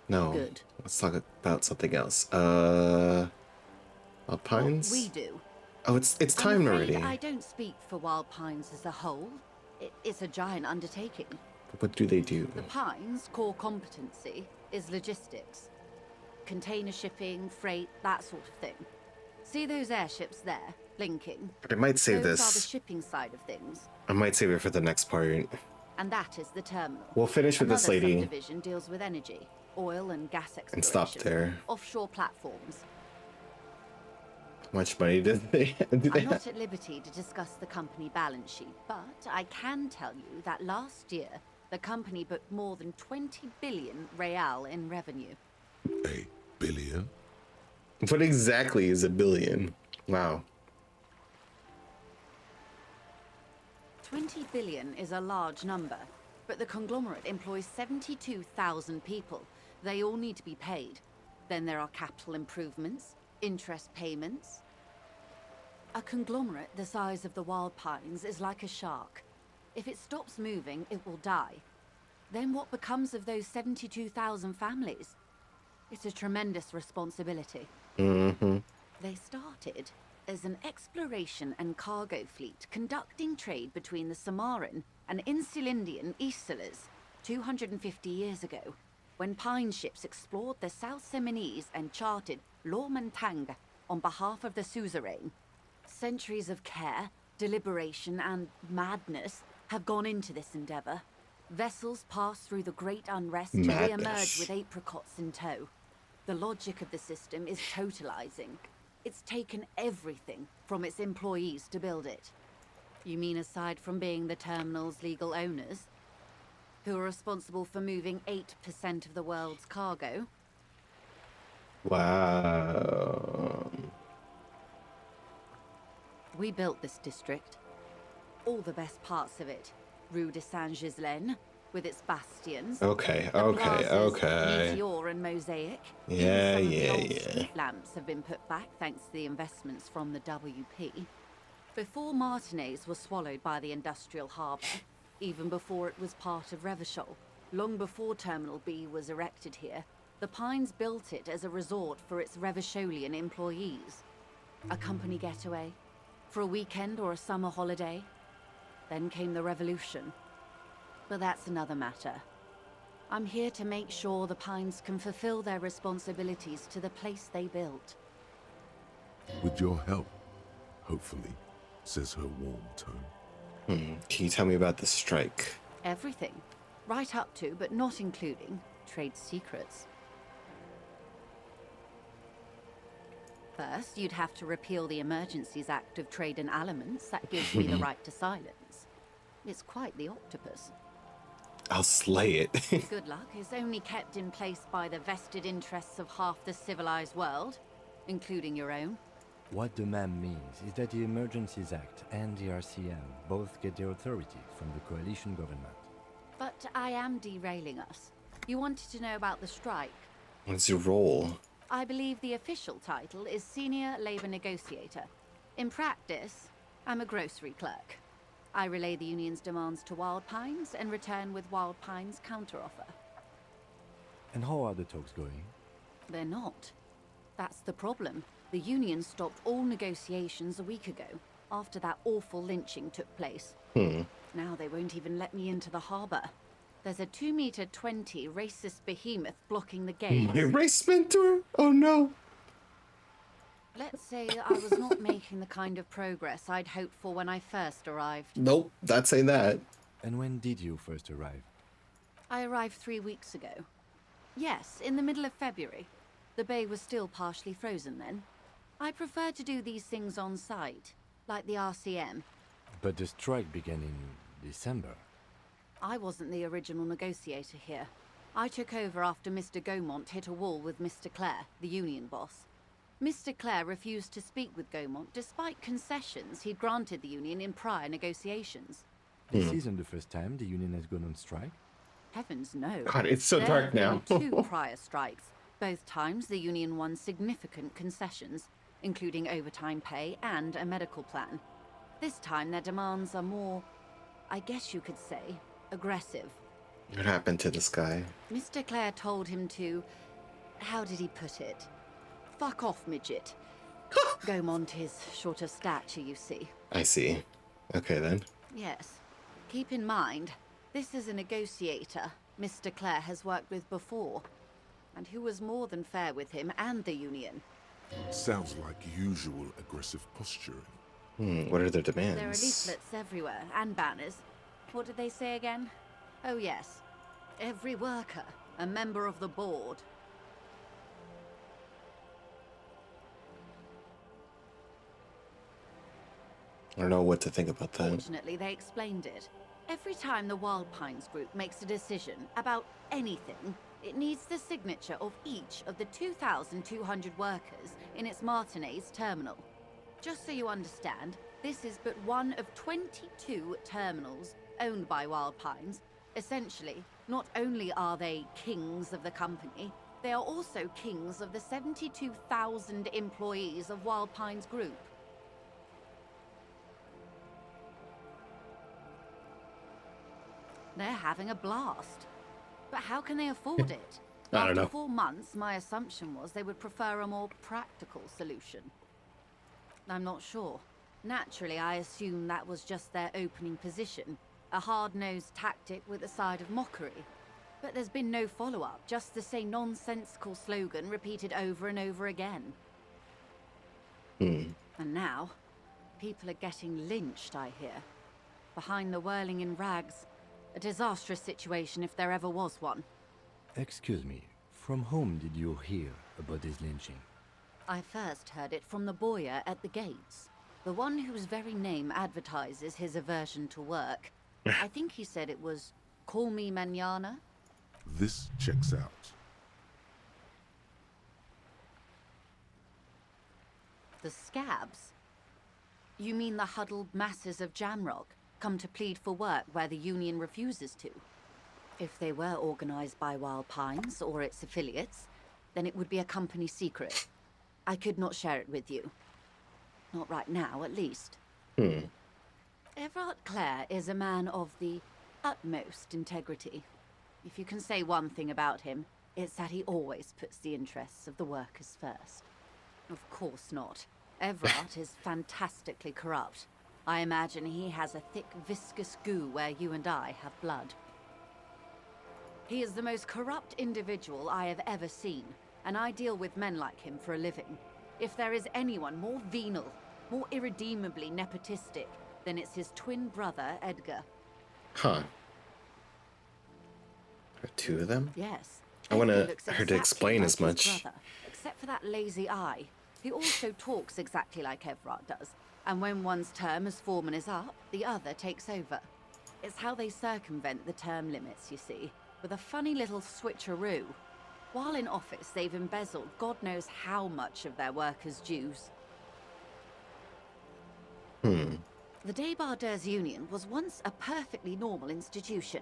No. Good. Let's talk about something else. Wild Pines? What we do. Oh, it's I'm time afraid already. I don't speak for Wild Pines as a whole. It's a giant undertaking. What do they do? The Pines' core competency is logistics. Container shipping, freight, that sort of thing. See those airships there, blinking? I might save Those this. are the shipping side of things. I might save it for the next part. And that is the terminal. We'll finish with this Another lady. subdivision deals with energy, oil and gas exploration. And stop there. Offshore platforms. How much money do they I'm have? not at liberty to discuss the company balance sheet, but I can tell you that last year, the company booked more than 20 billion real in revenue. A billion? What exactly is a billion? Wow. 20 billion is a large number, but the conglomerate employs 72,000 people. They all need to be paid. Then there are capital improvements, interest payments. A conglomerate the size of the Wild Pines is like a shark. If it stops moving, it will die. Then what becomes of those 72,000 families? It's a tremendous responsibility. Mm-hmm. They started as an exploration and cargo fleet conducting trade between the Samaran and Insulindian Isolas 250 years ago, when Pine ships explored the South Seminese and charted Lormantang on behalf of the suzerain. Centuries of care, deliberation, and madness have gone into this endeavor. Vessels pass through the great unrest to re-emerge with apricots in tow. The logic of the system is totalizing. It's taken everything from its employees to build it. You mean aside from being the terminal's legal owners, who are responsible for moving 8% of the world's cargo? Wow. We built this district. All the best parts of it. Rue de Saint-Ghislain, with its bastions. Okay, the okay, plazas, okay. Meteor and Mosaic. Yeah, Even some of the yeah, old yeah. street lamps have been put back thanks to the investments from the WP. Before Martinez was swallowed by the industrial harbour, even before it was part of Revachol, long before Terminal B was erected here, the Pines built it as a resort for its Revacholian employees. A company getaway, for a weekend or a summer holiday. Then came the revolution. But that's another matter. I'm here to make sure the Pines can fulfill their responsibilities to the place they built. With your help, hopefully, says her warm tone. Can you tell me about the strike? Everything. Right up to, but not including, trade secrets. First, you'd have to repeal the Emergencies Act of Trade in Aliments that gives me the right to silence. It's quite the octopus. I'll slay it. Good luck is only kept in place by the vested interests of half the civilized world, including your own. What the ma'am means is that the Emergencies Act and the RCM both get their authority from the coalition government. But I am derailing us. You wanted to know about the strike. What's your role? I believe the official title is Senior Labor Negotiator. In practice, I'm a grocery clerk. I relay the union's demands to Wild Pines and return with Wild Pines' counteroffer. And how are the talks going? They're not. That's the problem. The union stopped all negotiations a week ago, after that awful lynching took place. Now they won't even let me into the harbour. There's a 2-meter-20 racist behemoth blocking the gates. My race mentor? Oh no. Let's say I was not making the kind of progress I'd hoped for when I first arrived. Nope, that's say that. And when did you first arrive? I arrived 3 weeks ago. Yes, in the middle of February. The bay was still partially frozen then. I prefer to do these things on site, like the RCM. But the strike began in December. I wasn't the original negotiator here. I took over after Mr. Gaumont hit a wall with Mr. Clare, the union boss. Mr. Clare refused to speak with Gaumont despite concessions he'd granted the union in prior negotiations. This isn't the first time the union has gone on strike. Heavens no. God, it's so There dark have now. been 2 prior strikes. Both times the union won significant concessions, including overtime pay and a medical plan. This time their demands are more, I guess you could say, aggressive. What happened to this guy? Mr. Clare told him to, how did he put it? Fuck off, midget. Gaumont is short of stature, you see. I see. Okay then. Yes. Keep in mind, this is a negotiator Mr. Clare has worked with before, and who was more than fair with him and the union. Sounds like usual aggressive posturing. What are their demands? There are leaflets everywhere, and banners. What did they say again? Oh yes. Every worker, a member of the board. I don't know what to think about that. Fortunately, they explained it. Every time the Wild Pines group makes a decision about anything, it needs the signature of each of the 2,200 workers in its Martinez terminal. Just so you understand, this is but one of 22 terminals owned by Wild Pines. Essentially, not only are they kings of the company, they are also kings of the 72,000 employees of Wild Pines Group. They're having a blast. But how can they afford it? I don't know. After 4 months, my assumption was they would prefer a more practical solution. I'm not sure. Naturally, I assumed that was just their opening position, a hard-nosed tactic with a side of mockery. But there's been no follow-up, just the same nonsensical slogan repeated over and over again. And now, people are getting lynched, I hear. Behind the whirling in rags. A disastrous situation if there ever was one. Excuse me, from whom did you hear about this lynching? I first heard it from the boyer at the gates. The one whose very name advertises his aversion to work. I think he said it was, "Call me mañana." This checks out. The scabs? You mean the huddled masses of Jamrock, come to plead for work where the union refuses to? If they were organized by Wild Pines or its affiliates, then it would be a company secret. I could not share it with you. Not right now, at least. Everard Clare is a man of the utmost integrity. If you can say one thing about him, it's that he always puts the interests of the workers first. Of course not. Everard is fantastically corrupt. I imagine he has a thick, viscous goo where you and I have blood. He is the most corrupt individual I have ever seen, and I deal with men like him for a living. If there is anyone more venal, more irredeemably nepotistic, then it's his twin brother, Edgar. Huh. Are two of them? Yes. I want Edgar looks her to exactly explain like as his much. brother, except for that lazy eye. He also talks exactly like Everard does, and when one's term as foreman is up, the other takes over. It's how they circumvent the term limits, you see, with a funny little switcheroo. While in office, they've embezzled God knows how much of their workers' dues. The Débardeurs Union was once a perfectly normal institution.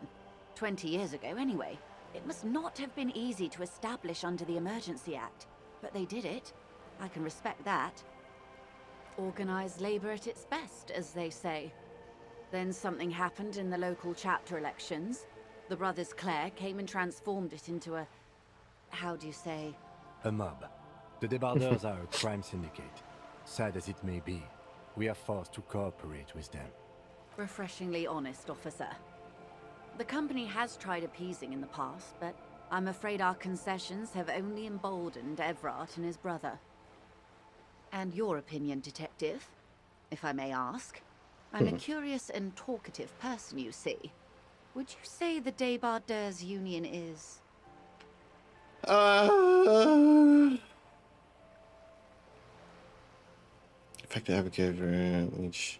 20 years ago, anyway. It must not have been easy to establish under the Emergency Act, but they did it. I can respect that. Organized labor at its best, as they say. Then something happened in the local chapter elections. The brothers Clare came and transformed it into a... how do you say? A mob. The Débardeurs are a crime syndicate. Sad as it may be, we are forced to cooperate with them. Refreshingly honest, officer. The company has tried appeasing in the past, but I'm afraid our concessions have only emboldened Everard and his brother. And your opinion, Detective, if I may ask? I'm a curious and talkative person, you see. Would you say the Débardeurs Union is... Effective advocate for each.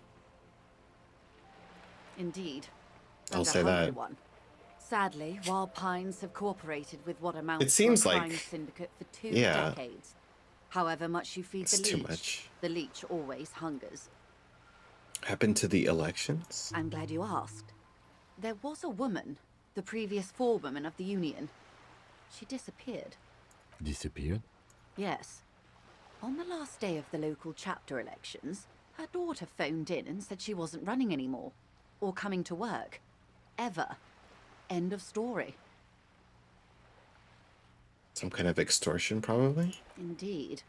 Indeed. I'll And a say hungry that. one. Sadly, Wild Pines have cooperated with what amounts It seems to a like- crime syndicate for 2 yeah. decades. However much you feed It's the too leech, much. the leech always hungers. Happened to the elections? I'm glad you asked. There was a woman, the previous forewoman of the Union. She disappeared. Disappeared? Yes. On the last day of the local chapter elections, her daughter phoned in and said she wasn't running anymore. Or coming to work. Ever. End of story. Some kind of extortion, probably? Indeed.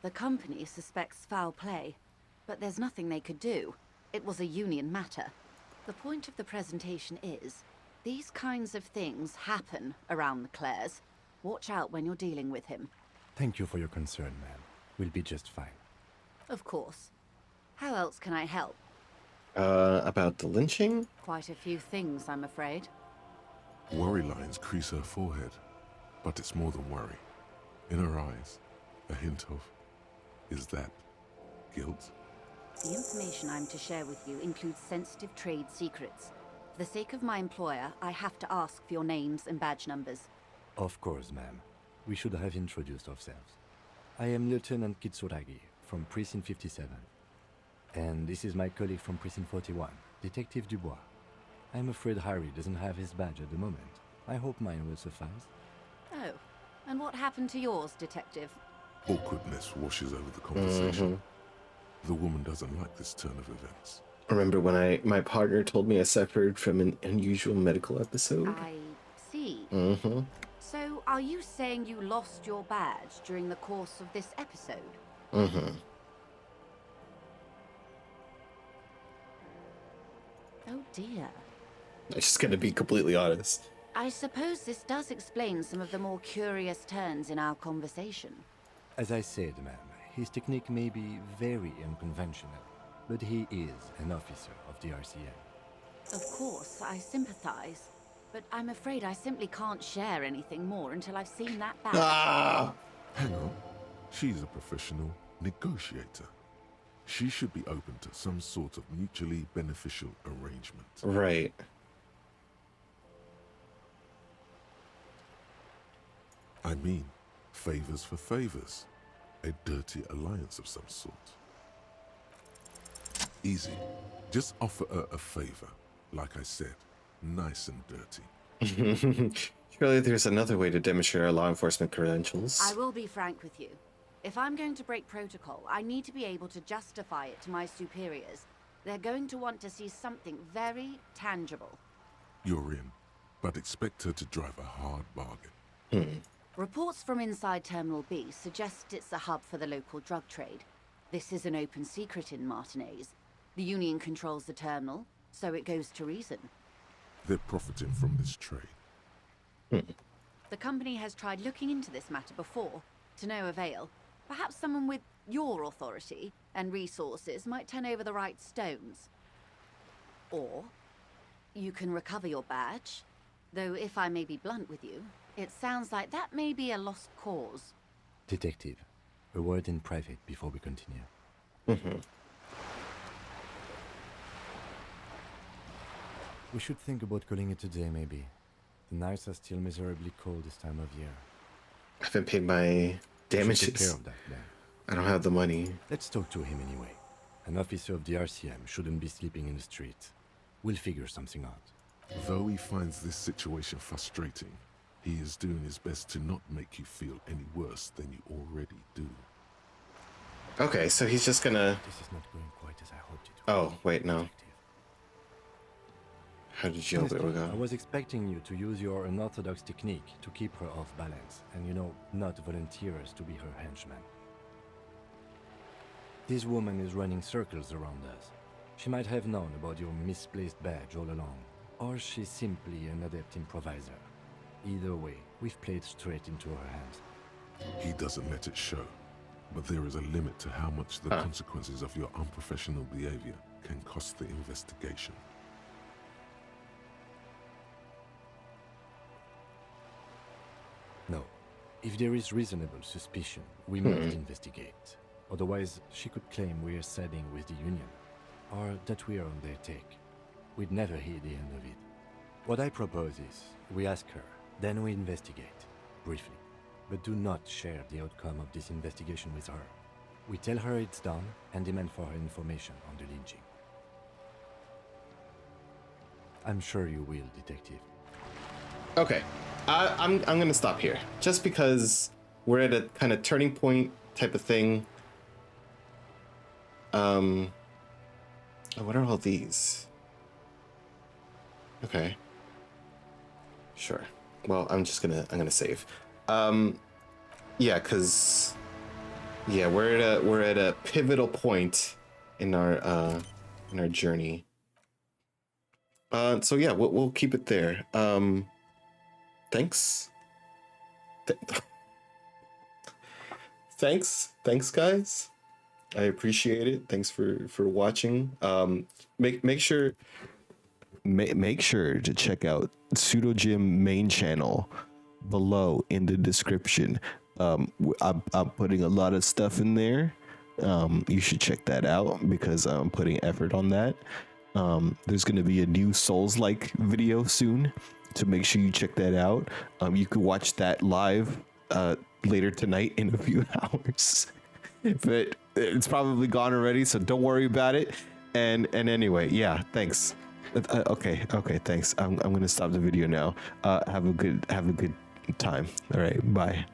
The company suspects foul play, but there's nothing they could do. It was a union matter. The point of the presentation is, these kinds of things happen around the Clares. Watch out when you're dealing with him. Thank you for your concern, ma'am. We'll be just fine. Of course. How else can I help? About the lynching? Quite a few things, I'm afraid. Worry lines crease her forehead, but it's more than worry. In her eyes, a hint of, is that guilt? The information I'm to share with you includes sensitive trade secrets. For the sake of my employer, I have to ask for your names and badge numbers. Of course, ma'am. We should have introduced ourselves. I am Lieutenant Kitsuragi from Precinct 57. And this is my colleague from Precinct 41, Detective Dubois. I'm afraid Harry doesn't have his badge at the moment. I hope mine will suffice. Oh, and what happened to yours, Detective? Awkwardness washes over the conversation. The woman doesn't like this turn of events. Remember when my partner told me I suffered from an unusual medical episode? I see. Mm-hmm. So, are you saying you lost your badge during the course of this episode? Mm-hmm. Oh dear. I'm just gonna be completely honest. I suppose this does explain some of the more curious turns in our conversation. As I said, ma'am, his technique may be very unconventional, but he is an officer of the RCM. Of course, I sympathize. But I'm afraid I simply can't share anything more until I've seen that badge. Ah! Hang on. She's a professional negotiator. She should be open to some sort of mutually beneficial arrangement. Right. I mean, favors for favors. A dirty alliance of some sort. Easy. Just offer her a favor. Like I said, nice and dirty. Surely there's another way to demonstrate our law enforcement credentials. I will be frank with you. If I'm going to break protocol, I need to be able to justify it to my superiors. They're going to want to see something very tangible. You're in, but expect her to drive a hard bargain. Reports from inside Terminal B suggest it's a hub for the local drug trade. This is an open secret in Martinez. The Union controls the terminal, so it goes to reason. They're profiting from this trade. The company has tried looking into this matter before, to no avail. Perhaps someone with your authority and resources might turn over the right stones. Or you can recover your badge, though if I may be blunt with you, it sounds like that may be a lost cause. Detective, a word in private before we continue. We should think about calling it a day, maybe. The nights are still miserably cold this time of year. I haven't paid my damages. Take care of that, then. I don't have the money. Let's talk to him anyway. An officer of the RCM shouldn't be sleeping in the street. We'll figure something out. Though he finds this situation frustrating, he is doing his best to not make you feel any worse than you already do. Okay, so he's just gonna... This is not going quite as I hoped it would. Oh, wait, no. How did you hope it would go? I was expecting you to use your unorthodox technique to keep her off balance, and not volunteer us to be her henchman. This woman is running circles around us. She might have known about your misplaced badge all along, or she's simply an adept improviser. Either way, we've played straight into her hands. He doesn't let it show, but there is a limit to how much the consequences of your unprofessional behavior can cost the investigation. No. If there is reasonable suspicion, we must investigate. Otherwise, she could claim we're siding with the Union, or that we're on their take. We'd never hear the end of it. What I propose is, we ask her, then we investigate, briefly. But do not share the outcome of this investigation with her. We tell her it's done, and demand for her information on the lynching. I'm sure you will, Detective. Okay. I'm gonna stop here, just because we're at a kind of turning point type of thing. What are all these? Okay. Sure. Well, I'm gonna save. Yeah, we're at a pivotal point in our journey. So yeah, we'll keep it there. Thanks. Thanks, guys. I appreciate it. Thanks for watching. Make sure to check out pseudojim main channel below in the description. I'm putting a lot of stuff in there. You should check that out because I'm putting effort on that. There's gonna be a new Souls-like video soon. So make sure you check that out. You can watch that live later tonight in a few hours. But it's probably gone already, so don't worry about it. And anyway, yeah, thanks. Okay, thanks. I'm gonna stop the video now. Have a good time. All right, bye.